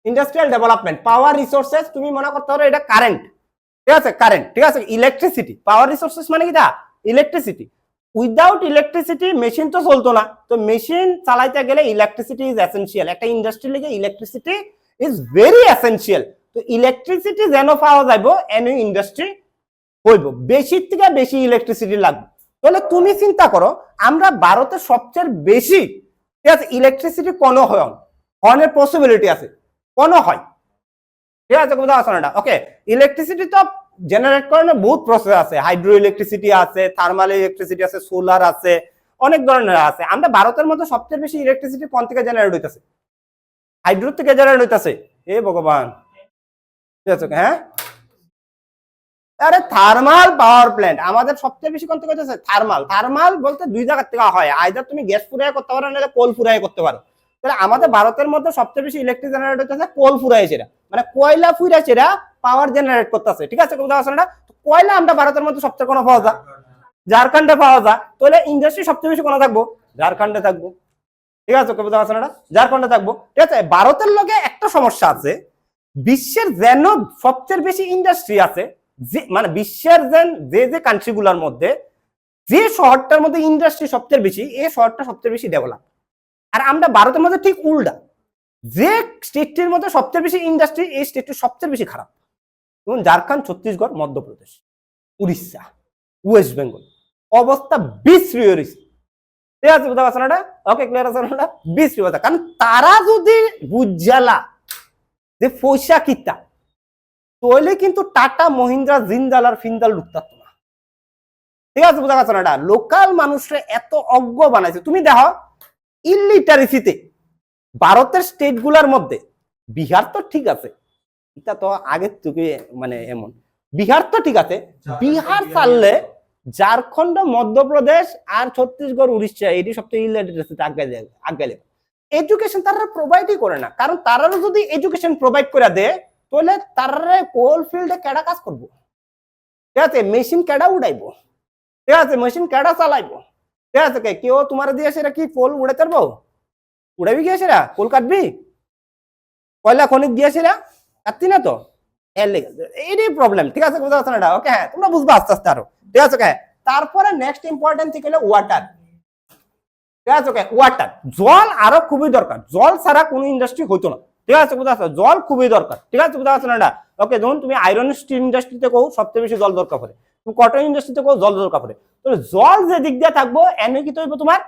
Speaker 1: ইন্ডাস্ট্রিয়াল ডেভেলপমেন্ট। পাওয়ার রিসোর্সেস তুমি মনে করতে পারো এটা কারেন্ট, ঠিক আছে? কারেন্ট, ঠিক আছে? ইলেকট্রিসিটি, পাওয়ার রিসোর্সেস মানে কিটা ইলেকট্রিসিটি। উইদাউট ইলেকট্রিসিটি মেশিন তো চলতো না, তো মেশিন চালাইতে গেলে ইলেকট্রিসিটি ইজ এসেনশিয়াল, একটা ইন্ডাস্ট্রি লেগে ইলেকট্রিসিটি ইজ ভেরি এসেনশিয়াল। তো ইলেকট্রিসিটি যেন পাওয়া যাইব এনে ইন্ডাস্ট্রি হইব, বেশি থেকে বেশি ইলেকট্রিসিটি লাগবে। তাহলে তুমি চিন্তা করো, আমরা ভারতে সবচেয়ে বেশি, ঠিক আছে, ইলেকট্রিসিটি কোন হনের পসিবিলিটি আছে, কোন হয়, ঠিক আছে? বুঝা আছে না? ওকে, ইলেকট্রিসিটি তো জেনারেট করার বহুত প্রসেস আছে, হাইড্রো ইলেকট্রিসিটি আছে, থার্মাল ইলেকট্রিসিটি আছে, সোলার আছে, অনেক ধরনের আছে। আমরা ভারতের মধ্যে সবচেয়ে বেশি ইলেকট্রিসিটি কোন থেকে জেনারেট হইতাছে? হাইড্রো থেকে জেনারেট হইতাছে। এ ভগবান, ঠিক আছে? হ্যাঁ, আরে থার্মাল পাওয়ার প্ল্যান্ট আমাদের সবচেয়ে বেশি কোন থেকে হইতাছে? থার্মাল বলতে দুই জায়গা থেকে হয়, আইদার তুমি গ্যাস ফুরাই করতে পারো নাহলে কোল ফুরাই করতে পারো। তাহলে আমাদের ভারতের মধ্যে সবচেয়ে বেশি ইলেকট্রিক জেনারেট হইতেছে কোল ফুরাইছেরা, মানে কয়লা ফুরাইছেরা পাওয়ার জেনারেট করতেছে, ঠিক আছে? বুঝা আছে না? কয়লা আমরা ভারতের মধ্যে সবচেয়ে কোন পাওয়া যায়? ঝাড়খণ্ডে পাওয়া যায়। তাহলে ইন্ডাস্ট্রি সবচেয়ে বেশি কোন থাকবো? ঝাড়খণ্ডে থাকবো, ঠিক আছে? বুঝা আছে না? ঝাড়খণ্ডে থাকবো, ঠিক আছে? ভারতের লগে একটা সমস্যা আছে, বিশ্বের যেন সবচেয়ে বেশি ইন্ডাস্ট্রি আছে, যে মানে বিশ্বের যে কান্ট্রি গুলার মধ্যে যে শহরটার মধ্যে ইন্ডাস্ট্রি সবচেয়ে বেশি, এই শহরটা সবচেয়ে বেশি ডেভেলপ। আর আমরা ভারতের মধ্যে ঠিক উল্টা, যে স্টেটটির মধ্যে সবচেয়ে বেশি ইন্ডাস্ট্রি এই স্টেটটি সবচেয়ে বেশি খারাপ। যেমন ঝাড়খণ্ড, ছত্তিশগড়, মধ্যপ্রদেশ, উড়িষ্যা, ওয়েস্ট বেঙ্গল, অবস্থা বিশ্রী হয়েছে, ঠিক আছে? বুঝতে পারছো না? ওকে, ক্লিয়ার আছে না? বিশ্রী অবস্থা, কারণ তারা যদি বুঝালা যে পয়সা কিতা, তাহলে কিন্তু টাটা, মহিন্দ্রা, জিন্দাল আর ফিন্দাল ঢুকতাম না, ঠিক আছে? বুঝা পারছো না? লোকাল মানুষরা এত অজ্ঞ বানাইছে। তুমি দেখো ইলিটারেসিতে ভারতের স্টেট গুলার মধ্যে বিহার তো ঠিক আছে, এটা তো আগের থেকে মানে এমন, বিহার তো ঠিক আছে, বিহার চাললে ঝাড়খণ্ড, মধ্যপ্রদেশ আর ছত্তিশগড়, উড়িষ্যা এটি সবচেয়ে ইলিটারেসিতে আগে এডুকেশন তারা প্রোভাইডই করে না, কারণ তারা যদি এডুকেশন প্রোভাইড করে দেয় তাহলে তারা কোল ফিল্ডে কেডা কাজ করবো, ঠিক আছে? মেশিন কেডা উড়াইবো, ঠিক আছে? মেশিন কেডা চালাইবো, ঠিক আছে? কেউ তোমার দিয়ে সেটা কি কোল উড়াতে পারবো? উড়াবি গিয়ে সেরা কোল কাটবি? কয়লা খনিক দিয়ে সেরা কাটতি না তো, এর লেগে এটাই প্রবলেম, ঠিক আছে? বুঝতে পারছো না? ওকে, হ্যাঁ, তোমরা বুঝবা আস্তে আস্তে আরো, ঠিক আছে? হ্যাঁ, তারপরে নেক্সট ইম্পর্টেন্ট থিং হলো ওয়াটার, ঠিক আছে? ওকে, ওয়াটার, জল আরো খুবই দরকার, জল ছাড়া কোনো ইন্ডাস্ট্রি হইতো না, ঠিক আছে? বুঝতে পারছো? জল খুবই দরকার, ঠিক আছে? বুঝতে পারছো না? ওকে, যখন তুমি আয়রন স্টিল ইন্ডাস্ট্রিতে কো সবচেয়ে বেশি জল দরকার পড়ে, তুমি কটন ইন্ডাস্ট্রিতে কো জল দরকার পড়ে, তাহলে জল যে দিক দিয়ে থাকবো এনে কি তৈব তোমার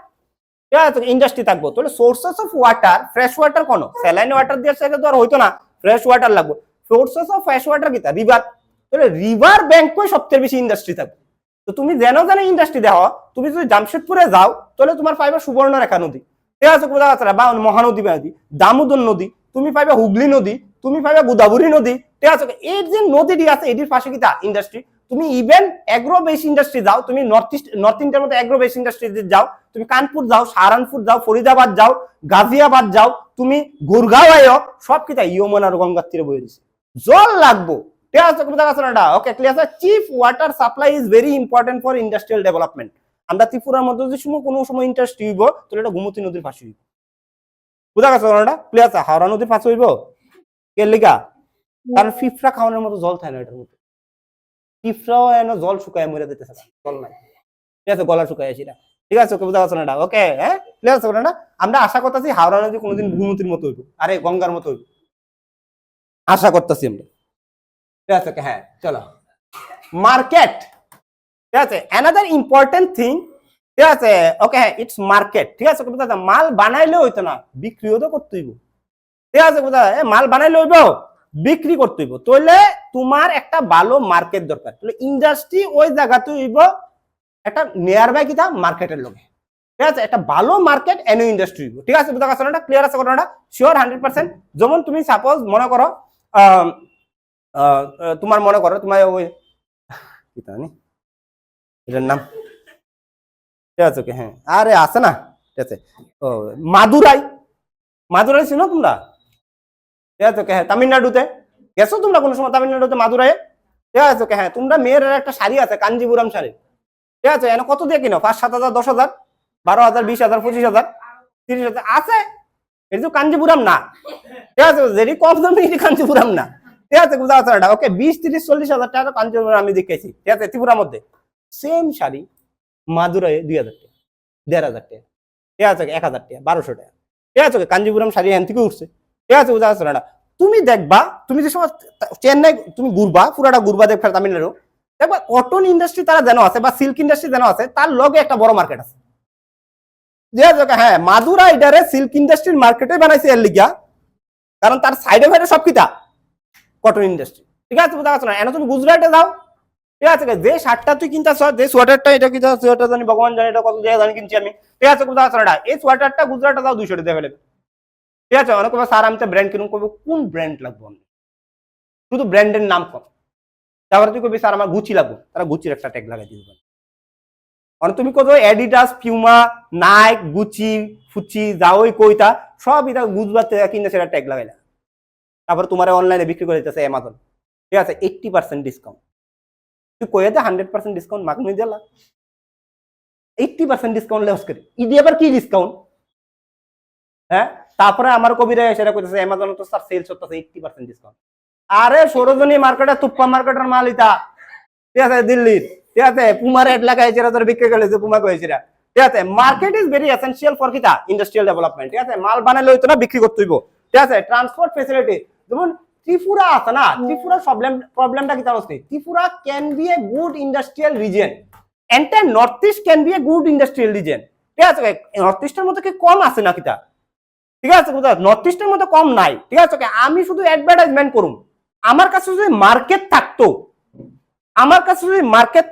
Speaker 1: ঠিক আছে ইন্ডাস্ট্রি থাকবো তাহলে sources of water fresh water কোন স্যালাইন ওয়াটার দিয়ে সেটা তো আর হইতো না ফ্রেশ ওয়াটার লাগবে সোর্সেস অফ ফ্রেশ ওয়াটার কিটা রিভার তাহলে রিভার ব্যাংকই সবচেয়ে বেশি ইন্ডাস্ট্রি থাকবে তো তুমি যেন যেন ইন্ডাস্ট্রি দেখো তুমি যদি জামশেদপুরে যাও তাহলে তোমার পাইবে সুবর্ণরেখা নদী ঠিক আছে কোথাও আছে বা মহানদী নদী দামোদর নদী তুমি পাইবে হুগলি নদী তুমি পাইবে গোদাবরী নদী ঠিক আছে এই যে নদীটি আছে এটির পাশে কিটা ইন্ডাস্ট্রি তুমি ইভেন এগ্রো বেস ইন্ডাস্ট্রি যাও তুমি নর্থ ইন্ডিয়ার মধ্যে এগ্রো বেস ইন্ডাস্ট্রি যাও তুমি কানপুর যাও সাহারানপুর যাও ফরিদাবাদ যাও গাজিয়াবাদ যাও তুমি গুরগাঁও আয়ো সব কিটা ইয়মুনা আর গঙ্গার তীরে বয়ে দিছে জল লাগবো ঠিক আছে কোথাও আছে না okay clear chief water supply is very important for industrial development আমরা ত্রিপুরার মধ্যে যদি কোনো সময় ইন্ডাস্ট্রি হইব তাহলে এটা গোমতী নদীর পাশে হইব বুঝা গেছে না ক্লিয়ার আছে হাওড়া নদীর পাশে হইব এর লিগা কারণ ফিফরা খাওয়ানোর মতো জল থাকে না এটার মধ্যে ফিফরাও এনে জল শুকায় মরে দিতেছে জল নাই ঠিক আছে গলা শুকায় আসি না ঠিক আছে ওকে বুঝা গেছে না ওকে হ্যাঁ ক্লিয়ার আছে না আমরা আশা করতেছি হাওড়া নদী কোনোদিন গোমতীর মতো হইব আরে গঙ্গার মতো হইব আশা করতেছি আমরা ঠিক আছে হ্যাঁ চলো মার্কেট ঠিক আছে অ্যানাদার ইম্পর্টেন্ট থিং ঠিক আছে ওকে হ্যাঁ ইটস মার্কেট ঠিক আছে মাল বানাইলে হইতো না বিক্রিও তো করতে হইব ঠিক আছে মাল বানাইলে হইব বিক্রি করতে হইব তাহলে তোমার একটা ভালো মার্কেট দরকার তাহলে ইন্ডাস্ট্রি ওই জায়গাতে হইব একটা নিয়ার বাই কিটা মার্কেটের লগে ঠিক আছে একটা ভালো মার্কেট এনে ইন্ডাস্ট্রি হইব ঠিক আছে বুঝা গেছে না ক্লিয়ার আছে কথাটা শিওর 100% যেমন তুমি সাপোজ মনে করো তোমার মনে করো তোমার ওই কি জানি এটার নাম ঠিক আছে ওকে হ্যাঁ আরে আছে না ঠিক আছে ও মাদুরাই মাদুরাই চিনো তোমরা ঠিক আছে ওকে হ্যাঁ তামিলনাড়ুতে গেছো তোমরা কোনো সময় তামিলনাড়ুতে মাদুরাই ঠিক আছে ওকে হ্যাঁ তোমরা মেয়ের একটা শাড়ি আছে কাঞ্জিপুরাম শাড়ি ঠিক আছে এনে কত দিয়ে কিনো 5,000 7,000 10,000 12,000 25,000 30,000 আছে এটা তো কাঞ্জিপুরাম না ঠিক আছে যেটি কম দামি এটি কাঞ্জিপুরাম না ঠিক আছে বুঝা আছে না ওকে 20-30-40,000 টাকা কাঞ্জিপুরাম আমি দেখেছি ঠিক আছে ত্রিপুরার মধ্যে সেম শাড়ি মাদুরাই 2,000 টাকা 1,500 টাকা ঠিক আছে 1,000 টাকা 1,200 টাকা ঠিক আছে কাঞ্জিপুরাম শাড়ি এখান থেকে উঠছে ঠিক আছে বুঝা আছে না তুমি দেখবা তুমি যে সময় চেন্নাই তুমি ঘুরবা পুরাটা ঘুরবা দেখবা তামিলনাড়ু দেখবা কটন ইন্ডাস্ট্রি তারা যেন আছে বা সিল্ক ইন্ডাস্ট্রি যেন আছে তার লগে একটা বড় মার্কেট আছে হ্যাঁ মাদুরাই এটারে সিল্ক ইন্ডাস্ট্রির মার্কেটে বানাইছে এর লিগা কারণ তার সাইডে ফাইডে সব কিটা কটন ইন্ডাস্ট্রি ঠিক আছে বুঝা গেছে না এনে তুমি গুজরাটে যাও ঠিক আছে যে শার্টটা তুই কিনতেছ যে সোয়েটারটা এটা কি সোয়েটার জানি ভগবান জানি এটা কত জায়গা জানি কিনছি আমি ঠিক আছে বুঝা গেছে না এই সোয়েটারটা গুজরাটে যাও 200 টাকা ফেলে ঠিক আছে অনেক স্যার আমি তো ব্র্যান্ড কিনুন করবো কোন ব্র্যান্ড লাগবো আমি শুধু ব্র্যান্ডের নাম কম তারপরে তুই কবি স্যার আমার গুচি লাগবো তারা গুচির একটা ট্যাগ লাগাই দিতে পারে মানে তুমি কত এডিডাস পিউমা নাইক গুচি ফুচি যাওই কইতা সব এটা গুজরাট কিনে সেটা ট্যাগ লাগাইলা তারপরে তোমার অনলাইনে বিক্রি করে দিতেছে অ্যামাজন ঠিক আছে 80% ডিসকাউন্ট তুই কয়ে দে 100% ডিসকাউন্ট মাক নিয়ে দিলা 80% ডিসকাউন্ট লস করে ইডি আবার কি ডিসকাউন্ট হ্যাঁ তারপরে আমার কবিরা সেটা কইতেছে অ্যামাজন তো স্যার সেলস হচ্ছে 80% ডিসকাউন্ট আরে সরোজনী মার্কেটে তুপ্পা মার্কেটের মাল ইতা ঠিক আছে দিল্লির ঠিক আছে পুমা রেট লাগাই যেটা তোর বিক্রি করলে যে পুমা কইছিল ঠিক আছে market is very essential for কিটা ইন্ডাস্ট্রিয়াল ডেভেলপমেন্ট ঠিক আছে মাল বানাইলে হইতো না বিক্রি করতে হইব ঠিক আছে ট্রান্সপোর্ট ফ্যাসিলিটি যেমন ত্রিপুরা আছে না ত্রিপুরার প্রবলেমটা কি জানোস Tripura can B a good industrial reason enter north east can B a good industrial region ঠিক আছে নর্থ ইস্টের মধ্যে কি কম আছে না কিটা ঠিক আছে নর্থ ইস্টের মধ্যে কম নাই ঠিক আছে আমি শুধু অ্যাডভার্টাইজমেন্ট করুম আমার কাছে যদি মার্কেট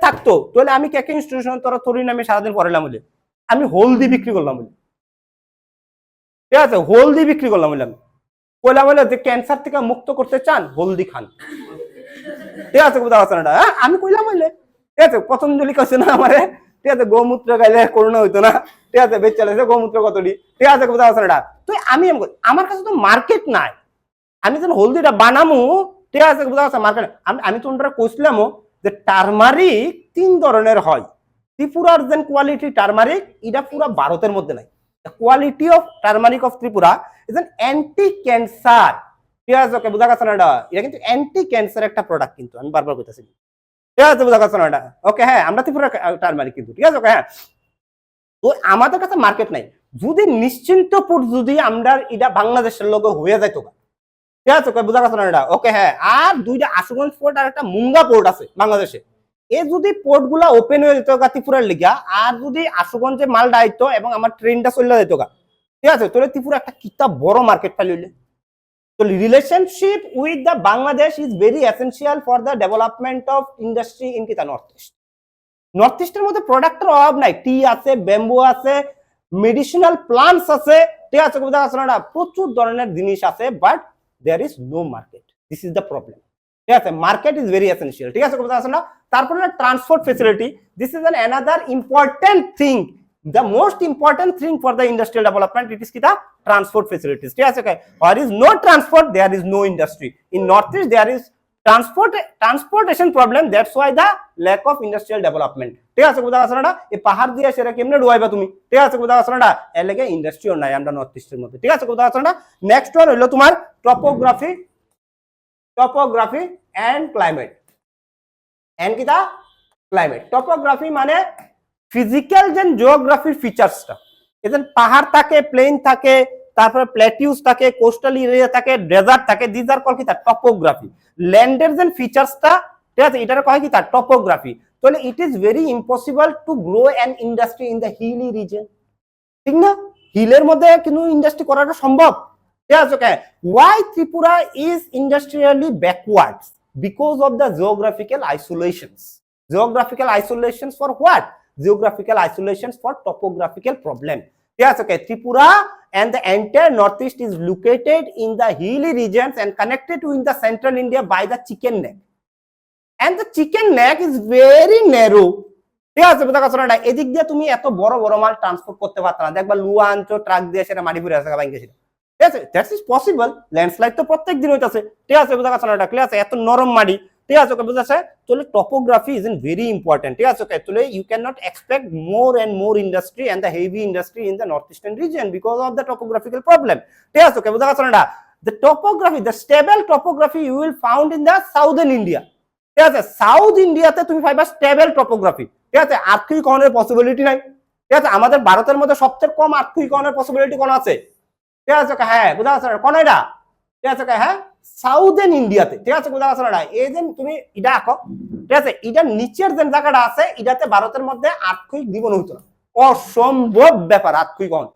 Speaker 1: থাকতো তাহলে আমি কে ইনস্টিটিউশন তোরা তোরই নামে সারাদিন পড়ালাম বলে আমি হলদি বিক্রি করলাম বলে ঠিক আছে হলদি বিক্রি করলাম বলে আমি কইলাম বলে যে ক্যান্সার থেকে মুক্ত করতে চান হলদি খান ঠিক আছে বুঝা পারছেন না আমি কইলাম বলে ঠিক আছে পতঞ্জলি কাছে না আমারে ঠিক আছে গোমূত্র গাইলে করোনা হইতো না ঠিক আছে বেচ চালাইছে গোমূত্র কতটি ঠিক আছে বুঝা পারছেন না তো আমি আমার কাছে তো মার্কেট নাই আমি যখন হলদিটা বানামু ঠিক আছে বুঝা পারছেন মার্কেট আমি তোমরা কইছিলামও যে টারমারিক 3 ধরনের হয় ত্রিপুরার যেন কোয়ালিটি টারমারিক এটা পুরো ভারতের মধ্যে নাই quality of turmeric of Tripura is an anti cancer ঠিক আছে ওকে বুঝা গেছে না এটা কিন্তু অ্যান্টি ক্যান্সার একটা প্রোডাক্ট কিন্তু আমি বারবার কইতাছি ঠিক আছে বুঝা গেছে না ওকে হ্যাঁ আমরা ত্রিপুরা টারমারিক কিন্তু ঠিক আছে ওকে হ্যাঁ তো আমাদের কাছে মার্কেট নাই যদি নিশ্চিন্তপুর যদি আমরা এটা বাংলাদেশের লোক হয়ে যাইতো ঠিক আছে ওকে বুঝা গেছে না ওকে হ্যাঁ আর দুইটা আশুগঞ্জ পোর্ট আর একটা মুঙ্গা পোর্ট আছে বাংলাদেশে এ যদি পোর্ট গুলা ওপেন হয়ে যেত ত্রিপুরার লিগা, আর যদি আশুগঞ্জে মাল দায়িত্ব এবং আমার ট্রেনটা চলে যেত, ঠিক আছে, তাহলে ত্রিপুরা একটা কিতা বড় মার্কেট পাইলে। So relationship with the Bangladesh is very essential for the development of industry in the northeast. নর্থইস্টের মধ্যে প্রোডাক্টের অভাব নাই, টি আছে, ব্যাম্বু আছে, মেডিসিনাল প্লান্টস আছে, ঠিক আছে, প্রচুর ধরনের জিনিস আছে, but there is no market. This is the problem, ঠিক আছে। মার্কেট ইজ ভেরি এসেনশিয়াল, ঠিক আছে। তারপরে transport facility, this is an another important thing. The most important thing for the industrial development, it is the transport facilities, ঠিক আছে। There is no transport, there is no industry. In northeast there is transportation problem, that's why the lack of industrial development, ঠিক আছে। বুঝা গেছে না? এই পাহাড় দিয়ে সেটা কেমনে ডুবাইবা তুমি, ঠিক আছে, বুঝা গেছে না? এর লাগে ইন্ডাস্ট্রিও নাই আমরা নর্থ ইস্টের মধ্যে, ঠিক আছে, বুঝা গেছে না? নেক্সট ওয়ান হলো তোমার টপোগ্রাফি এন্ড ক্লাইমেট। এন্ড কিটা ক্লাইমেট। টপোগ্রাফি মানে ফিজিক্যাল যে জিওগ্রাফির ফিচার্সটা, এজেন পাহাড় থাকে, প্লেন থাকে, তারপরে প্ল্যাটিউস থাকে, কোস্টাল এরিয়া থাকে, ডেজার্ট থাকে, দিস আর কল কি তার টপোগ্রাফি। ল্যান্ডের যে ফিচার্সটা, ঠিক আছে, এটার কয় কি তার টপোগ্রাফি। তাহলে it is very impossible to grow an industry in the hilly region, ঠিক না? হিলের মধ্যে কিন্তু ইন্ডাস্ট্রি করাটা সম্ভব, ঠিক আছে। Why Tripura is industrially backward? Because of the geographical isolations. Geographical isolations for what? Geographical isolations for topographical problem. Yes, okay. Tripura and the entire northeast is located in the hilly regions and connected to in the central India by the chicken neck. And the chicken neck is very narrow. ঠিক আছে, বুঝা গেছে না? এদিক দিয়ে তুমি এত বড় বড় মাল ট্রান্সপোর্ট করতে পারত না। দেখবা লুয়া আনছো, ট্রাক দিয়ে সেটা মাটি ফিরে আসে বাইকে সেটা, ঠিক আছে। That's is possible. ল্যান্ডস্লাইড তো প্রত্যেক দিন হইতাছে, ঠিক আছে, বুঝা গেছে না? ক্লিয়ার আছে? এত নরম মাটি, ঠিক আছে, বুঝাচ্ছে। তাহলে টপোগ্রাফি ইজ ভেরি ইম্পর্টেন্ট, ঠিক আছে। তাহলে you can not expect more and more industry and the heavy industry in the north eastern region because of the topographical problem, ঠিক আছে, বুঝা গেছে না? The topography, the stable topography you will found in the southern India, ঠিক আছে। সাউথ ইন্ডিয়াতে তুমি পাইবা স্টেবল টপোগ্রাফি, ঠিক আছে। আর্থকুইক হওয়ার পসিবিলিটি নাই, ঠিক আছে। আমাদের ভারতের মধ্যে সবচেয়ে কম আর্থকুইক হওয়ার পসিবিলিটি কোন আছে, ঠিক আছে, হ্যাঁ, বুঝা গেছে না? কোন এটা, ঠিক আছে, হ্যাঁ, সাউদার্ন ইন্ডিয়াতে, ঠিক আছে, বুঝা গেছে না? এই যে তুমি এটা আঁকো, ঠিক আছে, এটার নিচের যে জায়গাটা আছে এটাতে ভারতের মধ্যে আর্থকুইক জীবন হইতো না। অসম্ভব ব্যাপার আর্থকুইক হন,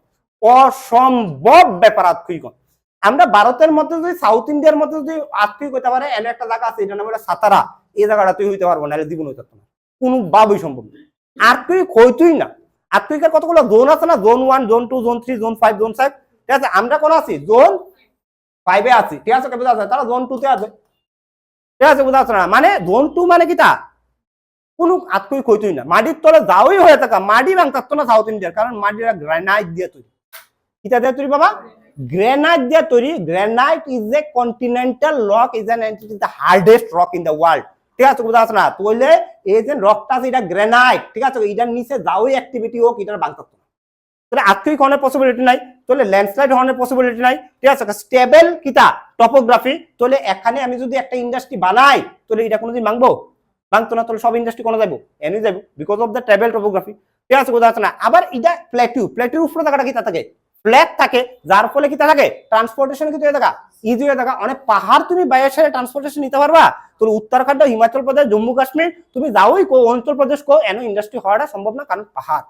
Speaker 1: অসম্ভব ব্যাপার আর্থকুইক হন। আমরা ভারতের মধ্যে যদি সাউথ ইন্ডিয়ার মধ্যে যদি আর্থকুইক হইতে পারে, এমন একটা জায়গা আছে, এটা নাম হলো সাতারা, এই জায়গাটা তুই হইতে পারবো না, জীবন হইতে পারতো না, কোনো ভাবেই সম্ভব না। আর্থকুইক হইতোই না। আর্থকুইকের কতগুলো জোন আছে না? Zone 1, zone 2, zone 3, zone 5, zone 6, ঠিক আছে। আমরা কোন আছি? জোন 5 এ আছি, ঠিক আছে, বুঝা আছে। তারা জোন 2 তে আছে, ঠিক আছে, বুঝা আছে না? মানে জোন 2 মানে কি তা কোনো আর্থকুইক হইতোই না। মাটির তলে যাওই হয়ে থাকা, মাটি ভাঙ থাকতো না সাউথ ইন্ডিয়ার, কারণ মাটিটা গ্রানাইট দিয়ে তৈরি। কিটা দিয়ে তৈরি বাবা? গ্রানাইট দিয়ে তৈরি। Granite is a continental rock, is an entity, the hardest rock in the world, ঠিক আছে, বুঝা আছে না? তাহলে এই যে রকটা আছে এটা গ্রানাইট, ঠিক আছে, এটার নিচে যাওই অ্যাক্টিভিটি হোক, এটার ভাঙ থাকতো না। তাহলে আর্থকুইক হওয়ার পসিবিলিটি নাই, তাহলে ল্যান্ডস্লাইড হওয়ার পসিবিলিটি নাই, ঠিক আছে। স্টেবল কিটা টপোগ্রাফি। তাহলে এখানে আমি যদি একটা ইন্ডাস্ট্রি বানাই, তাহলে এটা কোনোদিন ভাঙবো? ভাঙতো না। তাহলে সব ইন্ডাস্ট্রি কোনো যাবো? এনে যাবো, because of the travel topography, ঠিক আছে, বোঝা যাচ্ছে না? আবার এটা প্ল্যাটিউ, প্ল্যাটিউর উপরে জায়গাটা কিতা থাকে? ফ্ল্যাট থাকে, যার ফলে কিতা থাকে? ট্রান্সপোর্টেশন কিন্তু হয়ে থাকা ইজি হয়ে থাকা। অনেক পাহাড় তুমি বাইরের সাইডে ট্রান্সপোর্টেশন নিতে পারবা। তাহলে উত্তরাখণ্ড, হিমাচল প্রদেশ, জম্মু কাশ্মীর তুমি যাওই কো, অঞ্চল প্রদেশ কো, এন ইন্ডাস্ট্রি হওয়াটা সম্ভব না, কারণ পাহাড়,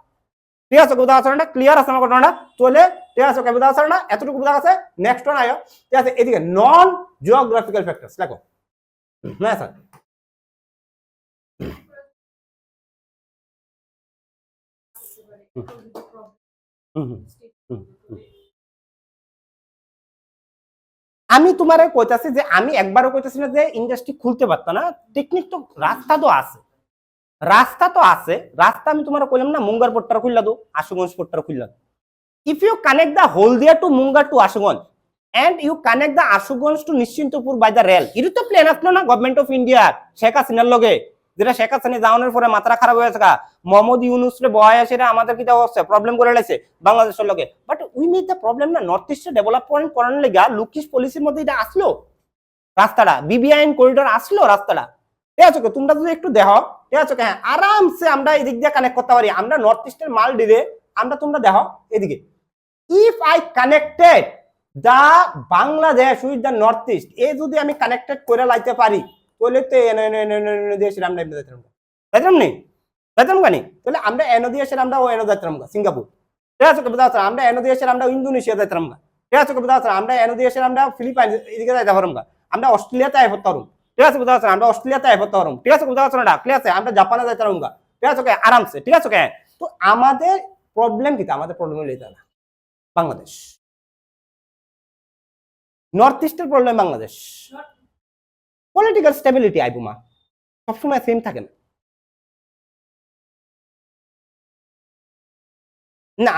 Speaker 1: ঠিক আছে, বোঝা আছে না? ক্লিয়ার আছে আমার ঘটনাটা? তাহলে ঠিক আছে, বোঝা আছে না? এতটুকু বোঝা আছে। নেক্সট ওয়ান আয়ো, ঠিক আছে। এদিকে নন জিওগ্রাফিক্যাল ফ্যাক্টরস লেখো। হ্যাঁ স্যার, আমি তোমারে কইতাছি যে আমি একবারও কইতাছি না যে ইন্ডাস্ট্রি খুলতে পারতো না। টেকনিক তো, রাস্তা তো আছে, রাস্তা তো আছে। রাস্তা আমি তোমার কইলাম না, মুঙ্গার পোর্টটা খুললা দো, আশুগঞ্জ পোর্টটা খুললা দো। If you connect the Haldia to Munger to Ashuganj and you connect the Ashuganj to Nishchintapur by the rail, এটা তো প্ল্যান আসলো না গভর্নমেন্ট অফ ইন্ডিয়া শেখ হাসিনার লগে, যেটা শেখ হাসিনা যাওয়ানোর পরে মাথা খারাপ হয়ে গেছে। মোহাম্মদ ইউনুস রে বহায় সেটা আমাদের কি হচ্ছে, প্রবলেম করে লাইছে বাংলাদেশের লগে। But we made the problem না, নর্থ ইস্টে ডেভেলপমেন্ট করানোর লেগা লুকিশ পলিসির মধ্যে এটা আসলো, রাস্তাটা বিবিআইন করিডোর আসলো, রাস্তাটা, ঠিক আছে। তোমরা যদি একটু দেখো, ঠিক আছে, হ্যাঁ, আরামসে আমরা এদিক দিয়ে কানেক্ট করতে পারি। আমরা নর্থ ইস্টের মাল দিলে আমরা, তোমরা দেখো এদিকে, if I connected the Bangladesh with the north east, এ যদি আমি কানেক্টেড করে লাইতে পারি, তাহলে তো দেশ রাম যাইতাম নি যাইতাম কানি তাহলে আমরা এনো দিয়ে এসে আমরা ও এনো যাইতাম সিঙ্গাপুর ঠিক আছে বুঝা আছে আমরা এনো দিয়ে এসে আমরা ইন্দোনেশিয়া যাইতাম ঠিক আছে বুঝা আছে আমরা এনো দিয়ে এসে আমরা ফিলিপাইন এদিকে যাইতে পারলাম আমরা অস্ট্রেলিয়াতে আই করতে পারলাম ঠিক আছে বুঝা আছে আমরা অস্ট্রেলিয়াতে আই করতে পারলাম ঠিক আছে বুঝা আছে না ঠিক আছে আমরা জাপানে যাইতে পারলাম ঠিক আছে আরামসে ঠিক আছে তো আমাদের প্রবলেম কি আমাদের প্রবলেম হলো এটা না বাংলাদেশ নর্থ ইস্টের প্রবলেম বাংলাদেশ পলিটিক্যাল স্টেবিলিটি আইবুমা সবসময় সেম থাকে না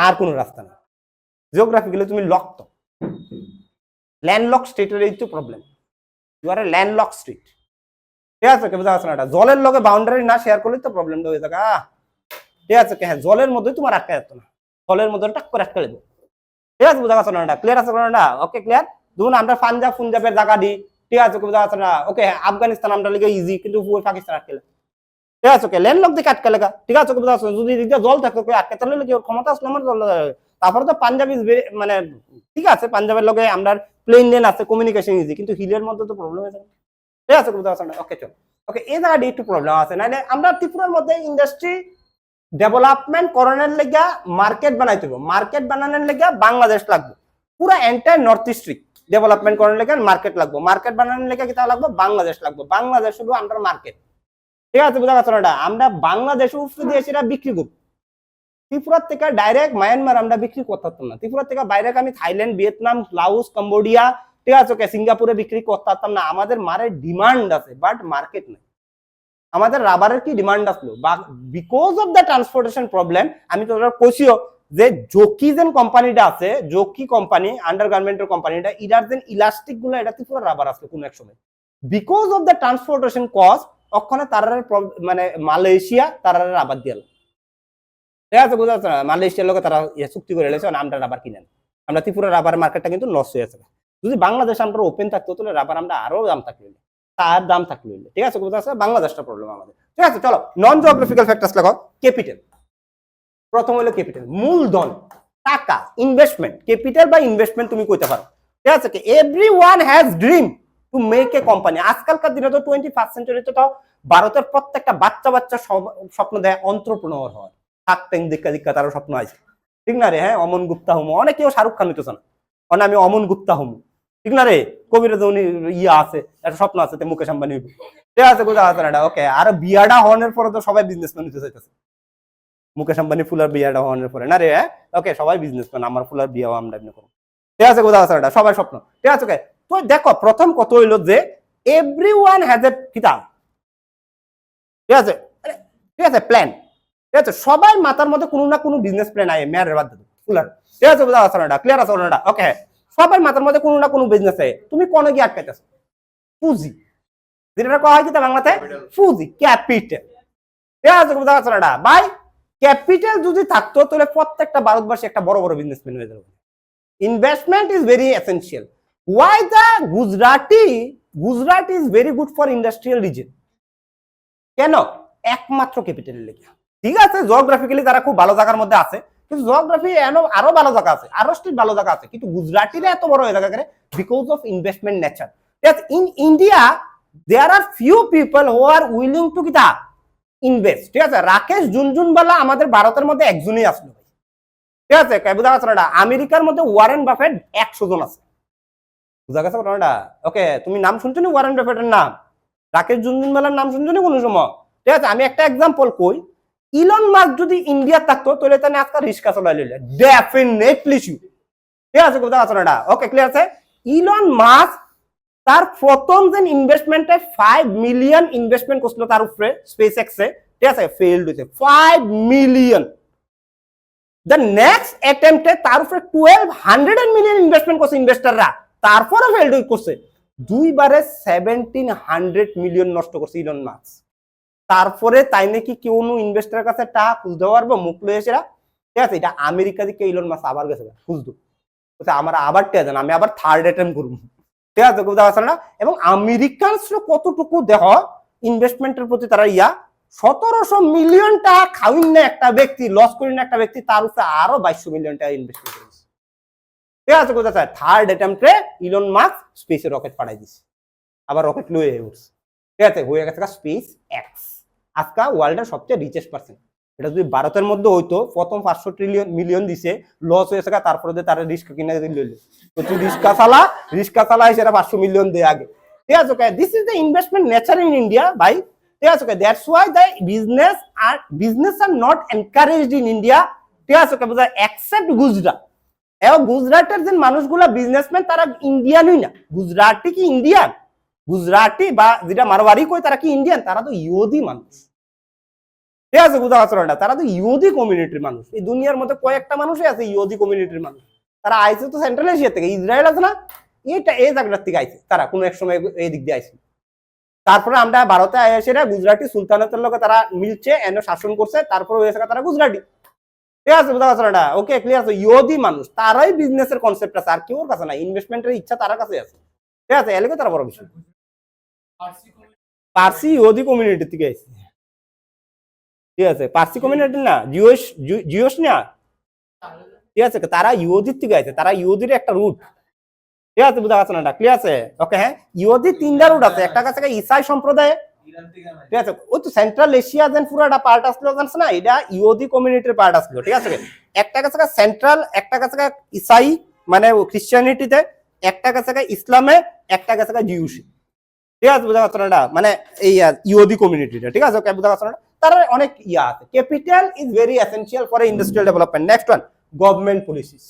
Speaker 1: আর কোনো রাস্তা না জিওগ্রাফিক্যালি তুমি লক তো ল্যান্ডলক স্টেটের এই তো problem you are a landlock state ঠিক আছে বুঝা আছে না জলের লগে বাউন্ডারি না শেয়ার করলে তো প্রবলেমটা হয়ে থাকে ঠিক আছে হ্যাঁ জলের মধ্যে তোমার আটকা যেত না জলের মধ্যে টাক করে আটকা লেবো ঠিক আছে বুঝা আছে না ক্লিয়ার আছে না ওকে ক্লিয়ার ধরুন আমরা পাঞ্জাব ফুঞ্জাবের জায়গা দিই ঠিক আছে বুঝা আছে না ওকে আফগানিস্তান আমরা লিগে ইজি কিন্তু পাকিস্তান আটকে ঠিক আছে ওকে ল্যান্ডলক দিকে আটকে লেগা ঠিক আছে বুঝা আছে যদি জল থাকে আটকে তাহলে কি ওর ক্ষমতা আসলে আমার জল তারপরে তো পাঞ্জাব ইজ মানে ঠিক আছে পাঞ্জাবের লগে আমরা প্লেন লেন আছে কমিউনিকেশন ইজি কিন্তু হিলের মধ্যে তো প্রবলেম হয়ে যাবে ঠিক আছে বুঝা আছে না ওকে চল ওকে এই জায়গাটি একটু প্রবলেম আছে নাহলে আমরা ত্রিপুরার মধ্যে ইন্ডাস্ট্রি ডেভেলপমেন্ট করানোর লেগা মার্কেট বানাইতে হবে মার্কেট বানানোর লেগা বাংলাদেশ লাগবে পুরো এন্টায়ার নর্থ ইস্ট ডেভেলপমেন্ট করানোর লেগা মার্কেট লাগবে মার্কেট বানানোর লেগা কি লাগবে বাংলাদেশ লাগবে বাংলাদেশ হলো আমরা মার্কেট ঠিক আছে বুঝা গেছে না আমরা বাংলাদেশ উপরে দিয়ে সেটা বিক্রি করব ত্রিপুরা থেকে ডাইরেক্ট মায়ানমার আমরা বিক্রি করতে পারতাম না ত্রিপুরা থেকে বাইরে আমি থাইল্যান্ড ভিয়েতনাম লাওস কম্বোডিয়া ঠিক আছে সিঙ্গাপুরে বিক্রি করতে পারতাম না আমাদের মারের ডিমান্ড আছে বাট মার্কেট নেই আমাদের রাবারের কি ডিমান্ড আসলো because of the transportation problem আমি তো কইছিও যে জকি যেন কোম্পানিটা আছে জকি কোম্পানি আন্ডারগার্মেন্টের কোম্পানিটা ইরার যেন ইলাস্টিক গুলো এটা ত্রিপুরা রাবার আসলো কোন এক সময় because of the transportation cost ওখানে তারা মানে মালয়েশিয়া তারা রাবার দিয়ে ঠিক আছে বুঝা যাচ্ছে না মালয়েশিয়ার লোক তারা চুক্তি করে এলেছে আমরা রাবার কিনেন আমরা ত্রিপুরা রাবার মার্কেটটা কিন্তু লস হয়ে আছে যদি বাংলাদেশ আমরা ওপেন থাকতো তাহলে রাবার আমরা আরো দাম থাকলে তার দাম থাকলে ঠিক আছে বুঝা যাচ্ছে বাংলাদেশটা প্রবলেম আমাদের ঠিক আছে চলো নন জিওগ্রাফিক্যাল ফ্যাক্টরস লাগাও ক্যাপিটাল প্রথম হলো ক্যাপিটাল মূলধন টাকা ইনভেস্টমেন্ট ক্যাপিটাল বা ইনভেস্টমেন্ট তুমি কইতে পারো ঠিক আছে everyone has dream to make a company আজকালকার দিনে তো 21st সেঞ্চুরিতে তো ভারতের প্রত্যেকটা বাচ্চা বাচ্চা স্বপ্ন দেয় এন্টারপ্রেনিউর হওয়ার থাকতেন দীক্ষা দীক্ষা তারও স্বপ্ন আছে ঠিক না রে হ্যাঁ অমন গুপ্তা হোম অনেকেও শাহরুখ খান হইতেছে না অনেক আমি অমন গুপ্তা হোম ঠিক না রে কবির ইয়া আছে একটা স্বপ্ন আছে মুকেশ আম্বানি ঠিক আছে বুঝা আছে না ওকে আর বিয়াটা হওয়ার পরে তো সবাই বিজনেসম্যান হইতে চাইতেছে মুকেশ আম্বানি ফুলার বিয়াটা হওয়ার পরে না রে ওকে সবাই বিজনেসম্যান আমার ফুলার বিয়াও আমরা এমনি করবো ঠিক আছে বুঝা আছে না সবাই স্বপ্ন ঠিক আছে ওকে তো দেখো প্রথম কত হইলো যে এভরিওয়ান হ্যাজ এ কিতাব ঠিক আছে ঠিক আছে প্ল্যান ঠিক আছে সবাই মাথার মধ্যে কোনো না কোনো বিজনেস প্ল্যান আয় মেয়ারের বাদ দেবো ফুলার ঠিক আছে বুঝা আছে না ক্লিয়ার আছে না ওকে সবাই মাথার মধ্যে কোনো না কোনো বিজনেস আয় তুমি কোন গিয়ে আটকাইতেছো পুঁজি যেটা কয়া হয় কি বাংলাতে পুঁজি ক্যাপিটাল ঠিক আছে বুঝা আছে না ভাই ক্যাপিটাল যদি থাকতো তাহলে প্রত্যেকটা ভারতবর্ষে একটা বড় বড় বিজনেসম্যান হয়ে যাবে investment is very essential why the Gujarat is very good for industrial region কেন একমাত্র ক্যাপিটালের লেগে ঠিক আছে জিওগ্রাফিক্যালি তারা খুব ভালো জায়গার মধ্যে আছে কিন্তু জিওগ্রাফি আরো ভালো জায়গা আছে আরো স্টেট ভালো জায়গা আছে কিন্তু গুজরাটিরা এত বড় হয়ে জায়গা করে because of investment nature in India there are few people who are willing to কিটা ইনভেস্ট ঠিক আছে রাকেশ জুনজুনওয়ালা আমাদের ভারতের মধ্যে একজনই আসলো ঠিক আছে বুঝা গেছে না আমেরিকার মধ্যে ওয়ারেন বাফেট 100 জন আছে বুঝা গেছে না ওকে তুমি নাম শুনছো না ওয়ারেন বাফেটের নাম রাকেশ জুনজুনওয়ালার নাম শুনছো না কোনো সময় ঠিক আছে আমি একটা এক্সাম্পল কই ইলন মাস্ক যদি ইন্ডিয়া থাকতো তাহলে তাহলে আজকে রিস্কা চলাই লইলে ডেফিনেটলি ঠিক আছে বুঝা গেছে না ওকে ক্লিয়ার আছে ইলন মাস্ক তার প্রথম যেন ইনভেস্টমেন্টে 5 মিলিয়ন ইনভেস্টমেন্ট করছিল তার উপরে স্পেস এক্সে ঠিক আছে ফেইলড হয়েছে 5 মিলিয়ন the next attempt তার উপরে 1200 মিলিয়ন ইনভেস্টমেন্ট করছে ইনভেস্টররা তারপরে ফেইলড করছে দুইবারে 1700 মিলিয়ন নষ্ট করছে ইলন মাস্ক তারপরে তাই নাকি কোন ইনভেস্টরের কাছে টাকা খুঁজতে পারবো মুখ লয়ে এসেরা ঠিক আছে এটা আমেরিকা দিকে ইলন মাস্ক আবার গেছে খুঁজতো আমার আবার টেয়া দেন আমি আবার থার্ড অ্যাটেম্প করবো ঠিক আছে বুঝা গেছে না এবং আমেরিকানসরা কতটুকু দেহ ইনভেস্টমেন্টের প্রতি তারা 1700 মিলিয়ন টাকা খাওয়িন না একটা ব্যক্তি লস করেন না একটা ব্যক্তি তার উপরে আরো 2200 মিলিয়ন টাকা ইনভেস্টমেন্ট করেছে ঠিক আছে কোথা স্যার থার্ড অ্যাটেম্পটে ইলন মাস্ক স্পেসে রকেট পাঠাই দিছে আবার রকেট লয়ে উঠছে ঠিক আছে হয়ে গেছে স্পেস এক্স আজকে ওয়ার্ল্ডের সবচেয়ে রিচেস্ট পার্সন। এটা যদি ভারতের মধ্যে হইতো প্রথম 500 মিলিয়ন দিছে, লস হয়েছে তারপরে তারা রিস্কা কিনে দিল। তো তুই রিস্কা চালা এসে 500 মিলিয়ন দে আগে। ঠিক আছে, this is the investment nature in India ভাই। ঠিক আছে, that's why the business are not encouraged in India. ঠিক আছে, এক্সেপ্ট গুজরাট। এবং গুজরাটের যে মানুষগুলা বিজনেসম্যান তারা ইন্ডিয়ানই না। গুজরাটি কি ইন্ডিয়ান? গুজরাটি বা যেটা মারওয়ারি কই তারা কি ইন্ডিয়ান? তারা তো ইহুদি মানুষ। ঠিক আছে, বুঝা পারছো না? তারা তো ইহুদি কমিউনিটির মানুষ। এই দুনিয়ার মধ্যে কয়েকটা মানুষই আছে ইহুদি কমিউনিটির মানুষ। তারা আইছে তো সেন্ট্রাল এশিয়া থেকে, ইসরায়েল আছে না, এটা এই জায়গাটার থেকে আইছে। তারা কোনো এক সময় এই দিক দিয়ে আইছে। তারপরে আমরা ভারতে এসে গুজরাটি সুলতানাতের লোকে তারা মিলছে, এনে শাসন করছে, তারপরে হয়েছে তারা গুজরাটি। ঠিক আছে, বুঝা পারছো না? ওকে, ক্লিয়ার আছে। ইহুদি মানুষ, তারাই বিজনেসের কনসেপ্ট আছে, আর কেউ কাছে না। ইনভেস্টমেন্টের ইচ্ছা তার কাছে আছে। ঠিক আছে, এলাকা তারা বড় বিষয়। পার্সি ইহুদি কমিউনিটি থেকে আইছে। ঠিক আছে, পার্সি কমিউনিটি না, জিওস না। ঠিক আছে, তারা ইহুদির থেকে আছে, তারা ইহুদির একটা রুট। ঠিক আছে, বুঝা পারছো না? ক্লিয়ার আছে? ওকে, হ্যাঁ, ইহুদির 3টা রুট আছে। একটা কাছে ইসাই সম্প্রদায়। ঠিক আছে, ওই তো সেন্ট্রাল এশিয়া যেন পুরোটা পার্ট আসলো জানছ না, এটা ইহুদি কমিউনিটির পার্ট আসলো। ঠিক আছে, একটা কাছে সেন্ট্রাল, একটা কাছে ইসাই মানে খ্রিস্টানিটিতে, একটা কাছে ইসলামে, একটা কাছে জিউসি। ঠিক আছে, বুঝা পারছো না? মানে এই ইহুদি কমিউনিটিটা। ঠিক আছে, ওকে, বুঝা পারছো না? তার অনেক ইয়া আছে। Capital is very essential for industrial development. Next one, government policies.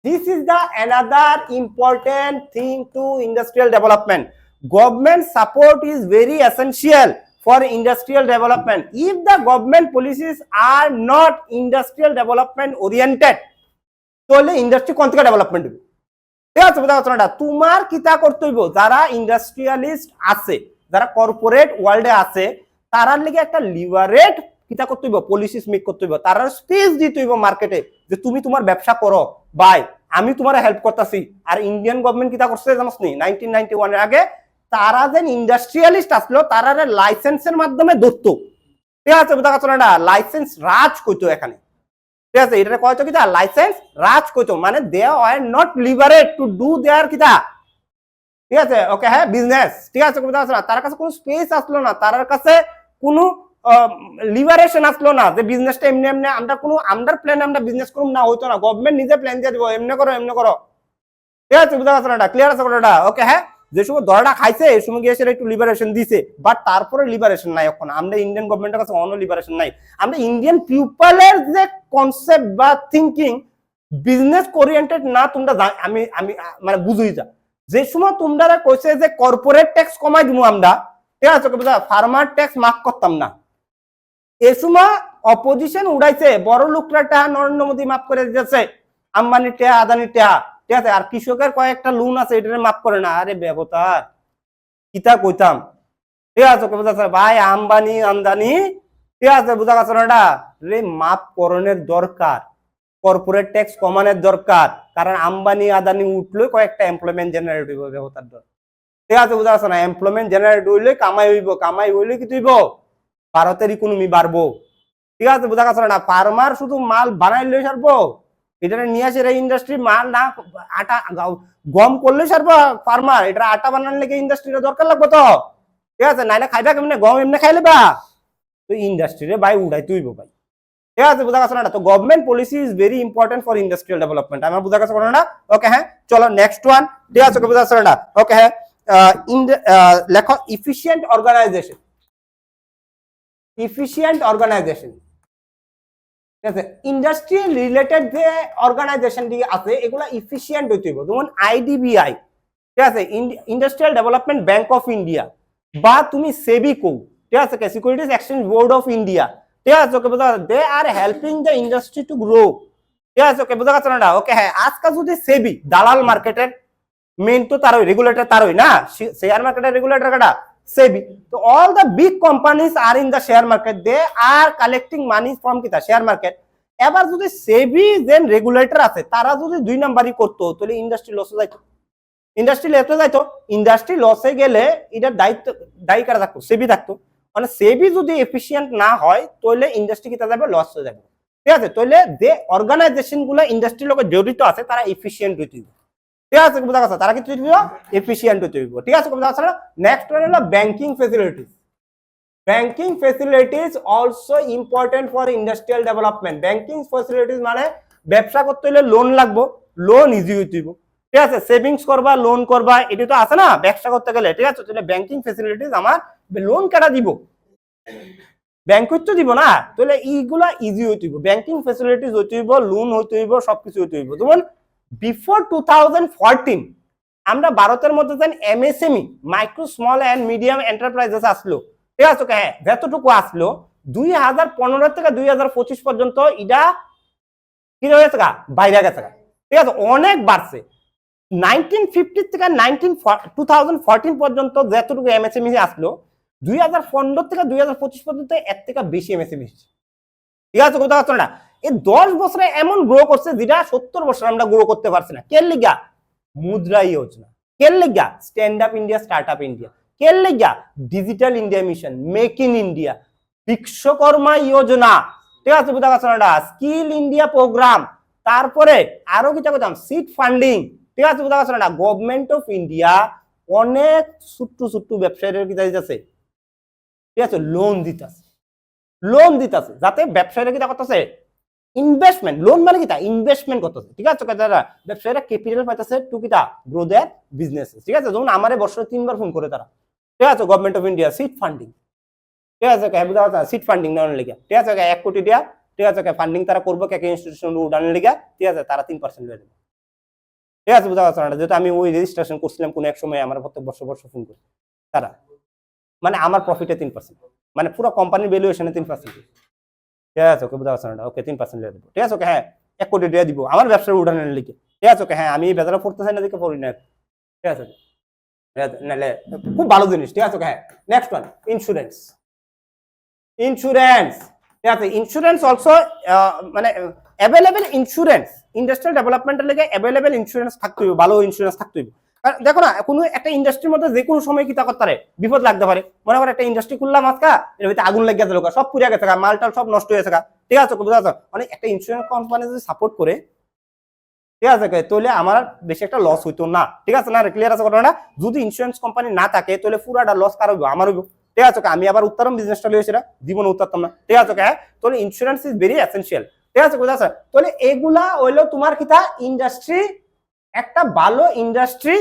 Speaker 1: This is the another important thing to industrial development. Government support is very essential for industrial development. If the government policies are not industrial development oriented, তাহলে ইন্ডাস্ট্রি কোন থেকে ডেভেলপমেন্ট হবে? ঠিক আছে, বুঝা পারছো না? তোমার কিতা করতে হইব, যারা ইন্ডাস্ট্রিয়ালিস্ট আছে, যারা কর্পোরেট ওয়ার্ল্ডে আছে, তারার লিগে একটা লিভারেট কিতা করতে হইব, পলিসিস মেক করতে হইব, তারা স্পেস দিতে হইব মার্কেটে, যে তুমি তোমার ব্যবসা করো ভাই, আমি তোমার হেল্প করতেছি। আর ইন্ডিয়ান গভর্নমেন্ট কিতা করছে জানোস নি? 1991 এর আগে তারা যে ইন্ডাস্ট্রিয়ালিস্ট আসলো, তারা লাইসেন্সের মাধ্যমে ধরতো। ঠিক আছে, বুঝা পারছো না? লাইসেন্স রাজ কইতো এখানে। ঠিক আছে, এটা কয়তো কিতা লাইসেন্স রাজ কইতো, মানে they are not liberate to do their কিতা। ঠিক আছে, ওকে, হ্যাঁ, বিজনেস। ঠিক আছে, তার কাছে কোনো স্পেস আসলো না, তার কাছে কোনো লিবারেশন আসলো না যে বিজনেসটা এমনি এমনি আমরা কোনো আন্ডার প্ল্যান আমরা বিজনেস করুম না, হইতো না। গভর্নমেন্ট নিজে প্ল্যান দিয়ে দিব, এমনি করো এমনি করো। ঠিক আছে, বুঝা পারছো না? ক্লিয়ার আছে কথাটা? ওকে, হ্যাঁ, যে সময় ধরাটা খাইছে এই সময় গিয়ে সেটা একটু লিবারেশন দিছে, বাট তারপরে লিবারেশন নাই। এখন আমরা ইন্ডিয়ান গভর্নমেন্টের কাছে অন্য লিবারেশন নাই। আমরা ইন্ডিয়ান পিপলের যে কনসেপ্ট বা থিঙ্কিং বিজনেস ওরিয়েন্টেড না, তোমরা আমি আমি মানে বুঝুই যা। যে সময় তোমরা কইছে যে কর্পোরেট ট্যাক্স কমাই দিব আমরা, ঠিক আছে, ফার্মার ট্যাক্স মাফ করতাম না, এ সময় অপোজিশন উড়াইছে, বড় লোকরা টাকা নরেন্দ্র মোদী মাফ করে দিতেছে, আম্বানি টাকা, আদানি টাকা। ঠিক আছে, আর কৃষকের কয়েকটা লোন আছে এটা মাফ করে না। আরে ব্যবতার কিতা কইতাম। ঠিক আছে, ভাই আম্বানি আমদানি, ঠিক আছে, বুঝা গেছে না? রে মাফ করণের দরকার, কর্পোরেট ট্যাক্স কমানোর দরকার, কারণ আম্বানি আদানি উঠলে কয়েকটা এমপ্লয়মেন্ট জেনারেট হইব, ব্যবতার দরকার। ঠিক আছে, বুঝা গেছে না? এমপ্লয়মেন্ট জেনারেট হইলে কামাই হইব, কামাই হইলে কি হইব, ভারতের ইকোনমি বাড়বো। ঠিক আছে, বুঝা গেছে না? ফার্মার শুধু মাল বানাইলে সারবো, এটা নিয়ে আসে ইন্ডাস্ট্রি মাল না, আটা গম করলে সারবো ফার্মার, এটা আটা বানানোর লেগে ইন্ডাস্ট্রির দরকার লাগবো তো। ঠিক আছে, নাইলে খাইবা কেমনে, গম এমনি খাইলে বা তো ইন্ডাস্ট্রিরে ভাই উড়াই তুইব ভাই। ঠিক আছে, বুঝা গেছে না? তো government policy is very important for industrial development. আমার বুঝা গেছে না? ওকে, হ্যাঁ, চলো নেক্সট ওয়ান। ঠিক আছে, বুঝা গেছে না? ওকে, হ্যাঁ, লেখো ইফিশিয়েন্ট অর্গানাইজেশন। ইফিশিয়েন্ট অর্গানাইজেশন, ঠিক আছে, ইন্ডাস্ট্রি রিলেটেড যে অর্গানাইজেশন আছে এগুলা ইফিশিয়েন্ট হইতে হইব। যেমন আইডিবিআই, ঠিক আছে, industrial development bank of India, বা তুমি সেবিকো, ঠিক আছে, securities exchange board of India. ঠিক আছে, ওকে, বুঝা they are helping the industry to grow. ঠিক আছে, ওকে, বুঝা গেছে না? ওকে, হ্যাঁ, আজকাল যদি সেবি দালাল মার্কেটের মেইন তো তারই রেগুলেটর, তারই না, শেয়ার মার্কেটের রেগুলেটর কাটা সেবি। তো all the big companies are in the share market, they are collecting money from কিতা শেয়ার মার্কেট। এবার যদি সেবি যেন রেগুলেটর আছে তারা যদি 2 নাম্বারই করতো, তাহলে ইন্ডাস্ট্রি লসে যাইতো। ইন্ডাস্ট্রি লসে গেলে এটার দায়ী কারা থাকতো? সেবি থাকতো। মানে সেবি যদি এফিশিয়েন্ট না হয় তাহলে ইন্ডাস্ট্রি কিতা যাবে, লস হয়ে যাবে। ঠিক আছে, তাহলে যে অর্গানাইজেশন গুলো ইন্ডাস্ট্রির লগে জড়িত আছে তারা এফিশিয়েন্ট হইতে হবে। ঠিক আছে, বুঝা গেছে? তারা কি এফিশিয়েন্ট হইতে হইব। ঠিক আছে, বুঝা গেছে? নেক্সট ওয়ান হলো banking facilities. Banking facilities also important for industrial development. Banking facilities মানে ব্যবসা করতে হলে লোন লাগবো, লোন ইজি হইতে হইব, ঠিক আছে, সেভিংস করবা, লোন করবা, এটা তো আছে না ব্যবসা করতে গেলে, ঠিক আছে। তাহলে ব্যাংকিং ফেসিলিটিস আমার লোন কেটা দিব, ব্যাংক তো দিব না, তাহলে এইগুলা ইজি হইতে হইব, ব্যাংকিং ফেসিলিটিস হইতে হইব, লোন হইতে হইব, সবকিছু হইতে হইব। যেমন বিফোর 2014 আমরা ভারতের মধ্যে যেন MSME micro small and medium enterprises আসলো, ঠিক আছে, হ্যাঁ যতটুকু আসলো 2015 থেকে 2025 পর্যন্ত এটা কি হয়েছে বাইরে গেছে, ঠিক আছে, অনেক বাড়ছে। 1950 থেকে 2014 পর্যন্ত যতটুকু এমএসএমই আসলো 2015 থেকে 2025 পর্যন্ত এর থেকে বেশি এমএসএমই, ঠিক আছে, কথা হচ্ছে না। এই 10 বছরে এমন গ্রো করছে যেটা 70 বছর আমরা গ্রো করতে পারছি না। কেন লিগা? মুদ্রা যোজনা, কেন লিগা? Stand up India, start up India, কেন লিগা? Digital India mission, make in India, Vishwakarma Yojana, ঠিক আছে, বুঝা গেছে না, স্কিল ইন্ডিয়া প্রোগ্রাম, তারপরে আরো কিছু কথা সিড ফান্ডিং, ঠিক আছে, বুঝা গেছে না, গভর্নমেন্ট অফ ইন্ডিয়া অনেক ছোট্ট ছোট্ট ব্যবসায়ীদের কি দিতেছে, ঠিক আছে, লোন দিতেছে, লোন দিতেছে, যাতে ব্যবসায়ীরা কি করতেছে ইনভেস্টমেন্ট, লোন মানে কি ইনভেস্টমেন্ট করতেছে, ঠিক আছে, ব্যবসায়ীরা ক্যাপিটাল পাইতেছে টু কি গ্রো দেয়ার বিজনেস, ঠিক আছে। যেমন আমারে বছরে 3 বার ফোন করে তারা, ঠিক আছে, government of India seed funding, ঠিক আছে, সিড ফান্ডিং নেওয়ার লিগে, ঠিক আছে, 1 কোটি দিয়া, ঠিক আছে, ফান্ডিং তারা করবো কে ইনস্টিটিউশন উঠানোর লিগে, ঠিক আছে, তারা 3% লয়ে দেবে, ঠিক আছে, বুঝা যাচ্ছে না, যেহেতু আমি ওই রেজিস্ট্রেশন করছিলাম কোন এক সময়, আমার প্রত্যেক বছর ফোন করে তারা, মানে আমার প্রফিটে 3%, মানে পুরো কোম্পানির ভ্যালুয়েশনে 3%, ঠিক আছে, ওকে বুঝা যাচ্ছে না, ওকে 3% দিয়ে দেবো, ঠিক আছে, ওকে হ্যাঁ 1 কোটি দিয়ে দিব আমার ব্যবসার উঠানোর লিগে, ঠিক আছে, ওকে হ্যাঁ আমি বেচারা পড়তে চাই না দেখে পড়ি না, ঠিক আছে, নাহলে খুব ভালো জিনিস, ঠিক আছে, ওকে হ্যাঁ। নেক্সট ওয়ান ইন্স্যুরেন্স, ইন্স্যুরেন্স, ঠিক আছে, ইন্স্যুরেন্স অলসো মানে অ্যাভেলেবল ইন্স্যুরেন্স ইন্ডাস্ট্রিয়াল ডেভেলপমেন্টের লেগে অ্যাভেলেবল ইন্স্যুরেন্স থাকতে হবে, ভালো ইন্স্যুরেন্স থাকতে হবে। দেখো না কোনো একটা ইন্ডাস্ট্রির মধ্যে যে কোনো সময় কি তা করতে পারে, বিপদ লাগতে পারে, মনে করো একটা ইন্ডাস্ট্রি খুললাম আজকা, এর ভিতরে আগুন লেগে গেছে, সব পুড়ে গেছে, মালটাল সব নষ্ট হয়ে গেছে, ঠিক আছে, বুঝা যাচ্ছে, অনেক একটা ইন্স্যুরেন্স কোম্পানি যদি সাপোর্ট করে, ঠিক আছে, তাহলে আমার বেশি একটা লস হইতো না, ঠিক আছে না, ক্লিয়ার আছে ঘটনাটা। যদি ইন্স্যুরেন্স কোম্পানি না থাকে তাহলে পুরাটা লস কার হইব, আমার হইব, ঠিক আছে, আমি আবার উত্তরম বিজনেসটা লইছি না, জীবনে উত্তরতাম না, ঠিক আছে, তাহলে ইন্স্যুরেন্স ইজ ভেরি এসেনশিয়াল, ঠিক আছে, বুঝা যাচ্ছে। তাহলে এগুলা হইলো তোমার কিতা ইন্ডাস্ট্রি, একটা ভালো ইন্ডাস্ট্রি,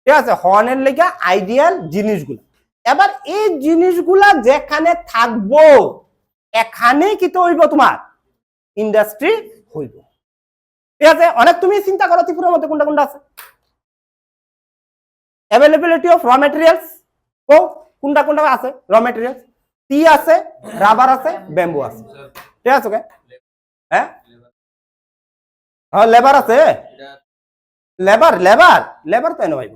Speaker 1: ঠিক আছে, হর্নের লেগে আইডিয়াল জিনিসগুলো। এবার এই জিনিসগুলা যেখানে থাকবো এখানে কি তো হইব তোমার ইন্ডাস্ট্রি হইব, ঠিক আছে। অনেক তুমি চিন্তা করো ত্রিপুরার মধ্যে কোনটা কোনটা আছে, অ্যাভেলেবিলিটি অফ র ম্যাটেরিয়ালস, কোনটা কোনটা আছে র ম্যাটেরিয়ালস, টি আছে, রাবার আছে, ব্যাম্বু আছে, ঠিক আছে, হ্যাঁ লেবার আছে, লেবার লেবার লেবার তাই না ভাই,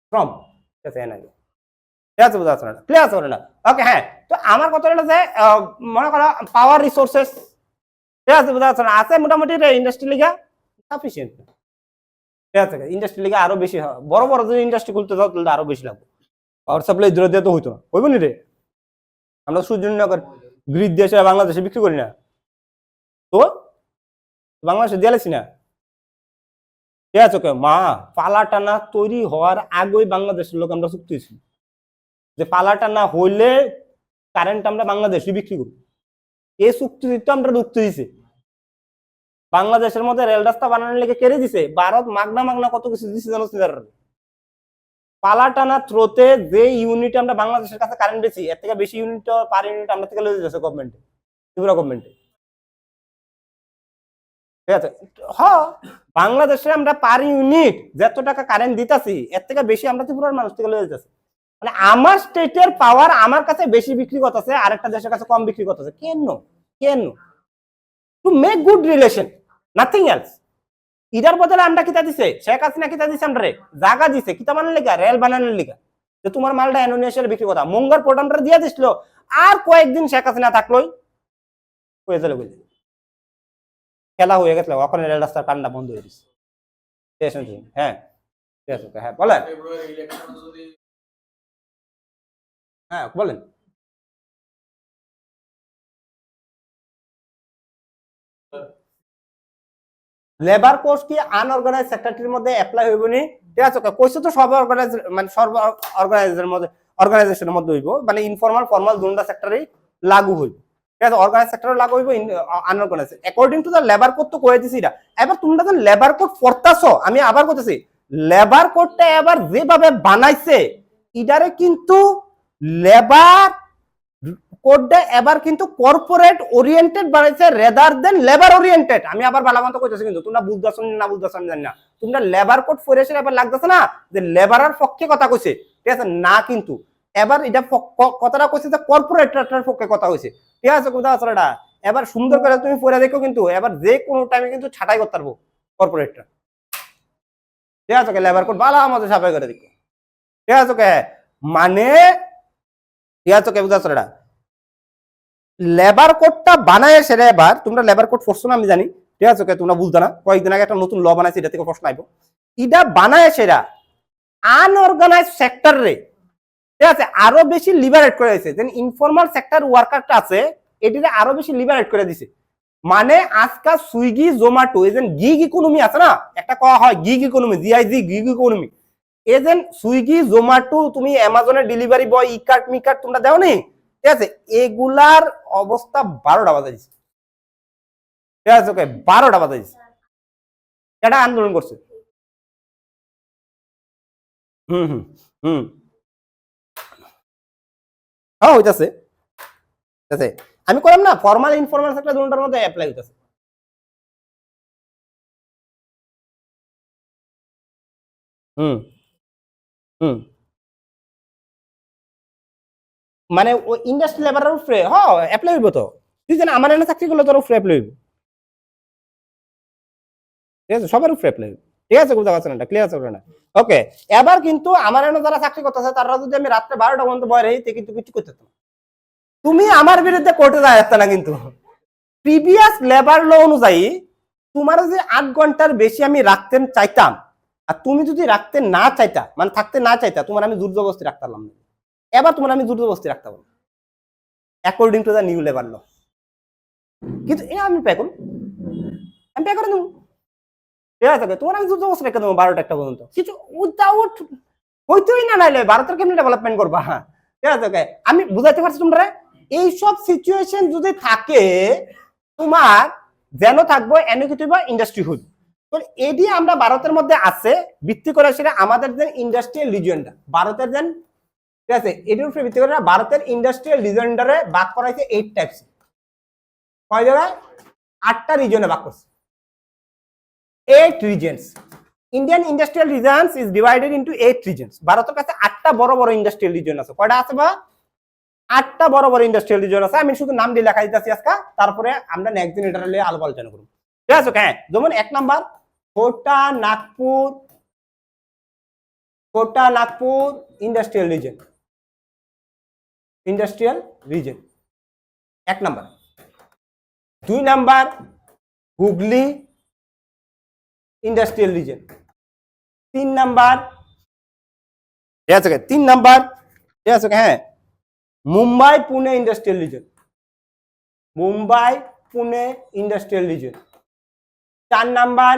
Speaker 1: শ্রম, ঠিক আছে, এনার্জি, ঠিক আছে, বুঝা যাচ্ছে না, ক্লিয়ার আছে না, ওকে হ্যাঁ। তো আমার কথা হলো যে মনে করো পাওয়ার রিসোর্সেস, ঠিক আছে, বুঝা যাচ্ছে না, আছে মোটামুটি ইন্ডাস্ট্রি লিগা সাফিসিয়েন্ট, ঠিক আছে, ইন্ডাস্ট্রি লিগে আরো বেশি, বড় বড় যদি ইন্ডাস্ট্রি খুলতে যাও তাহলে আরো বেশি লাগবে, পাওয়ার সাপ্লাই দূরে দিয়ে তো হইতো না, হইব নি রে, আমরা সূর্যনগর গ্রিড দিয়ে বাংলাদেশে বিক্রি করি না, তো বাংলাদেশে দিয়েছি না, ঠিক আছে, মা পালা টানা তৈরি হওয়ার আগেই বাংলাদেশের লোক আমরা চুক্তি হয়েছি যে পালা টানা হইলে কারেন্ট আমরা বাংলাদেশে বিক্রি করি, এই চুক্তি তো আমরা ঢুকতে দিছে, বাংলাদেশের মধ্যে রেল রাস্তা বানানোর লেগে কেড়ে দিছে ভারত, মাগনা মাগনা কত কিছু দিচ্ছে জানো, পালাটানা থ্রোতে যে ইউনিট আমরা বাংলাদেশের কাছে কারেন্ট বেশি, এর থেকে বেশি ইউনিট পার ইউনিট আমরা থেকে লয়ে যাচ্ছে গভর্নমেন্টে, ত্রিপুরা গভর্নমেন্টে, ঠিক আছে, হ্যাঁ বাংলাদেশে আমরা পার ইউনিট যত টাকা কারেন্ট দিতাছি এর থেকে বেশি আমরা ত্রিপুরার মানুষ থেকে লয়ে যাচ্ছে, মানে আমার স্টেটের পাওয়ার আমার কাছে বেশি বিক্রি করতেছে, আরেকটা দেশের কাছে কম বিক্রি করতেছে, কেন কেন? To make good relation, nothing else. ইটার বদলে আমরা কিতা দিছে, শেখ হাসিনা কিতা দিছে, আমরা জায়গা দিছে কিতা বানানোর লিগা, রেল বানানোর লিগা, যে তোমার মালটা ইন্ডোনেশিয়ার বিক্রি কথা, মঙ্গল পোর্ট আমরা দিয়ে দিছিল, আর কয়েকদিন শেখ হাসিনা থাকলোই হয়ে চলে গেল, খেলা হয়ে গেছিল, ওখানে রেল রাস্তার কান্না বন্ধ হয়ে গেছে, হ্যাঁ ঠিক আছে, হ্যাঁ বলেন, হ্যাঁ বলেন, লেবার কোর্স কি আনঅর্গানাইজ সেক্টরটির মধ্যে অ্যাপ্লাই হইব নি? ঠিক আছে, কইছে তো সব অর্গানাইজ মানে সর্ব অর্গানাইজের মধ্যে অর্গানাইজেশনের মধ্যে হইব, মানে ইনফর্মাল ফর্মাল দুটা সেক্টরেই লাগু হইব। ঠিক আছে, অর্গানাইজ সেক্টরে লাগু হইব, unorganise according to the labour code তো কয়ে দিছি এটা। এবার তোমরা যখন লেবার কোড পড়তাছো, আমি আবার বলতেছি লেবার কোডটা এবার যেভাবে বানাইছে ইডারে কিন্তু লেবার কোডটা এবার কিন্তু কর্পোরেট ওরিয়েন্টেড বানাইছে রেদার দেন লেবার ওরিয়েন্টেড। আমি আবার ভালো মতো কইতেছি, কিন্তু তোমরা বুঝতেছ না বুঝতেছ আমি জানি না, তোমরা লেবার কোড পড়েছে এবার লাগতেছে না যে লেবারের পক্ষে কথা কইছে, ঠিক আছে না, কিন্তু এবার এটা কথাটা কইছে যে কর্পোরেটরের পক্ষে কথা হইছে। ঠিক আছে, কথা আছে এটা এবার সুন্দর করে তুমি পড়ে দেখো, কিন্তু এবার যে কোনো টাইমে কিন্তু ছাটাই করতে পারবো কর্পোরেটটা। ঠিক আছে, লেবার কোড ভালো আমাদের সাফাই করে দেখো। ঠিক আছে, মানে ঠিক আছে, বুঝতে এটা লেবার কোডটা বানায় সেটা। এবার তোমরা লেবার কোড পড়ছো না আমি জানি, ঠিক আছে, তোমরা বুঝতে না, কয়েকদিন আগে একটা নতুন ল বানাইছে, এটা থেকে প্রশ্ন আইব। এটা বানায় সেটা আনঅর্গানাইজ সেক্টর রে, ঠিক আছে, আরো বেশি লিবারেট করে দিয়েছে। যেন ইনফর্মাল সেক্টর ওয়ার্কারটা আছে এটিতে আরো বেশি লিবারেট করে দিছে। মানে আজকাল সুইগি জোম্যাটো এই যে গিগ ইকোনমি আছে না, একটা কওয়া হয় গিগ ইকোনমি, জিআইজি গিগ ইকোনমি। এই যে সুইগি জোম্যাটো তুমি অ্যামাজনের ডেলিভারি বয় ইকার্ট মিকার্ট তোমরা দাও নি, ঠিক আছে, এগুলার অবস্থা 12টা বাজাইছে। ঠিক আছে, 12টা বাজাইছে, এটা আন্দোলন করছে। হুম হুম হুম হ্যাঁ হইতাছে, ঠিক আছে, আমি করলাম না ফর্মাল ইনফর্মাল সেক্টর দুটোর মধ্যে অ্যাপ্লাই হইতাছে। হুম হুম মানে ওই ইন্ডাস্ট্রি লেবারের উপরে হ্যাঁ অ্যাপ্লাই হইব তো, তুই জানা আমার এনে চাকরি করলে তোর উপরে অ্যাপ্লাই হইব। ঠিক আছে, সবার উপরে অ্যাপ্লাই হইব। ঠিক আছে, বুঝতে পারছেন, এটা ক্লিয়ার আছে না? ওকে, এবার কিন্তু আমার এনে যারা চাকরি করতেছে তারা যদি আমি রাত্রে 12টা পর্যন্ত বয় রই কিন্তু কিছু করতে পারতাম। তুমি আমার বিরুদ্ধে কোর্টে যায় না, কিন্তু প্রিভিয়াস লেবার ল অনুযায়ী তোমার যে 8 ঘন্টার বেশি আমি রাখতে চাইতাম, আর তুমি যদি রাখতে না চাইতা মানে থাকতে না চাইতা, তোমার আমি জোর জবরদস্তি রাখতে পারলাম না। এবার তোমার আমি জোর জবরদস্তি রাখতে পারবো according to the new labour law. কিন্তু এ আমি পে করুন, আমি পে করে দেবো। ঠিক আছে, তোমার আমি জোর জবরদস্তি রেখে দেবো 12টা 1টা পর্যন্ত, কিছু উইদাউট হইতেই না, নাইলে ভারতের কেমনি ডেভেলপমেন্ট করবা। হ্যাঁ, ঠিক আছে, আমি বুঝাইতে পারছি তোমরা। এইসব সিচুয়েশন যদি থাকে তোমার যেন থাকবো এনুকিটিভ বা ইন্ডাস্ট্রি হুড। তো এটি আমরা ভারতের মধ্যে আছে ভিত্তি করে সেটা আমাদের যে ইন্ডাস্ট্রিয়াল রিজিয়নটা ভারতের যেন, ঠিক আছে, এটির উপরে ভিত্তি করে ভারতের ইন্ডাস্ট্রিয়াল রিজিয়নটারে ভাগ করা হয়েছে 8 টাইপস। কয় জায়গায়? 8টা রিজিয়নে ভাগ করছে, 8 reasons. Indian industrial reasons is divided into 8 reasons. ভারতের কাছে 8টা বড় বড় ইন্ডাস্ট্রিয়াল রিজন আছে। কয়টা আছে বা? 8টা বড় বড় ইন্ডাস্ট্রিয়াল রিজন আছে। আমি শুধু নাম দিয়ে লেখা দিতেছি আজকে, তারপরে আমরা নেক্সট দিন এটা নিয়ে আলোচনা করব। ঠিক আছে, হ্যাঁ, যেমন 1 number Chota Nagpur, Chota Nagpur industrial region, industrial region 1 number. 2 number Hooghly industrial region. 3 number, ঠিক আছে, 3 নাম্বার, ঠিক আছে, হ্যাঁ, Mumbai Pune industrial region, Mumbai Pune industrial region. 4 number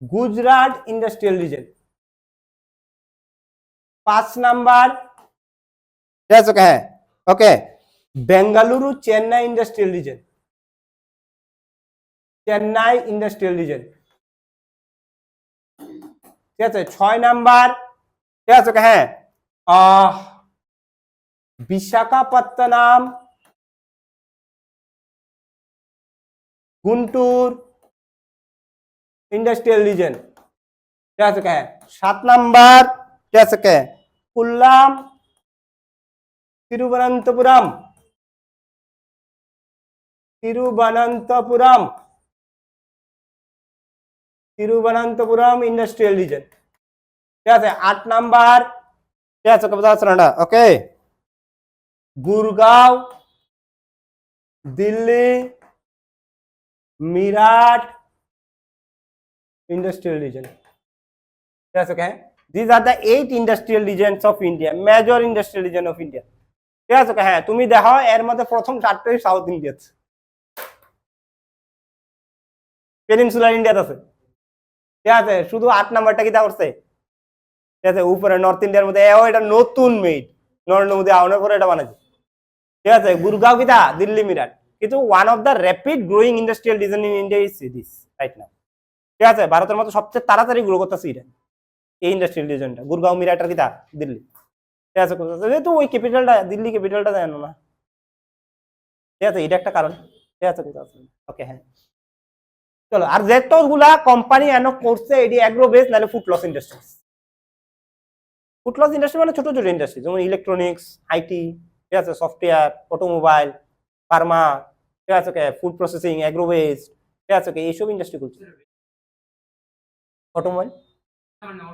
Speaker 1: Gujarat industrial region. 5 number, ঠিক আছে, হ্যাঁ, okay, Bengaluru Chennai industrial region, Chennai industrial region. ঠিক আছে, 6 নাম্বার, ঠিক আছে, হ্যাঁ, বিশাখাপত্তনম গুন্টুর ইন্ডাস্ট্রিয়াল রিজন। ঠিক আছে, 7 নাম্বার, ঠিক আছে, কুল্লাম তিরুবনন্তপুরম, তিরুবনন্তপুরম, তিরুবনন্তপুরম ইন্ডাস্ট্রিয়াল রিজন। ঠিক আছে, 8 নাম্বার, ঠিক আছে, ওকে, গুরগাঁও দিল্লি মিরাট ইন্ডাস্ট্রিয়াল রিজন। ঠিক আছে, this are the 8 industrial reasons of India, major industrial reason of India. ঠিক আছে, হ্যাঁ, তুমি দেখো এর মধ্যে প্রথম 4টাই সাউথ ইন্ডিয়া। পেনিনসুলার ইন্ডিয়াতে আছে, ঠিক আছে। শুধু 8 নাম্বারটা কি তা করছে, ঠিক আছে, উপরে নর্থ ইন্ডিয়ার মধ্যে এটা নতুন মেড নরেন্দ্র মোদী আওয়ানোর পরে এটা বানাইছে, ঠিক আছে। গুরগাঁও কিতা দিল্লি মিরাট, কিন্তু one of the rapid growing industrial design in India is this right now, ঠিক আছে। ভারতের মতো সবচেয়ে তাড়াতাড়ি গ্রো করতেছে এটা, এই ইন্ডাস্ট্রিয়াল ডিজাইনটা গুরগাঁও মিরাটার কিতা দিল্লি, ঠিক আছে। যেহেতু ওই ক্যাপিটালটা দিল্লি ক্যাপিটালটা জানো না, ঠিক আছে, এটা একটা কারণ, ঠিক আছে। ওকে, হ্যাঁ, চলো। আর যতগুলা কোম্পানি এনো করছে এটি অ্যাগ্রো বেস নাহলে food loss industries. Food loss industry মানে ছোট ছোট ইন্ডাস্ট্রি, যেমন ইলেকট্রনিক্স, আইটি, ঠিক আছে, সফটওয়্যার, অটোমোবাইল, ফার্মা, ঠিক আছে, ফুড প্রসেসিং, অ্যাগ্রো বেস, ঠিক আছে, এইসব ইন্ডাস্ট্রি করছে। অটোমোবাইল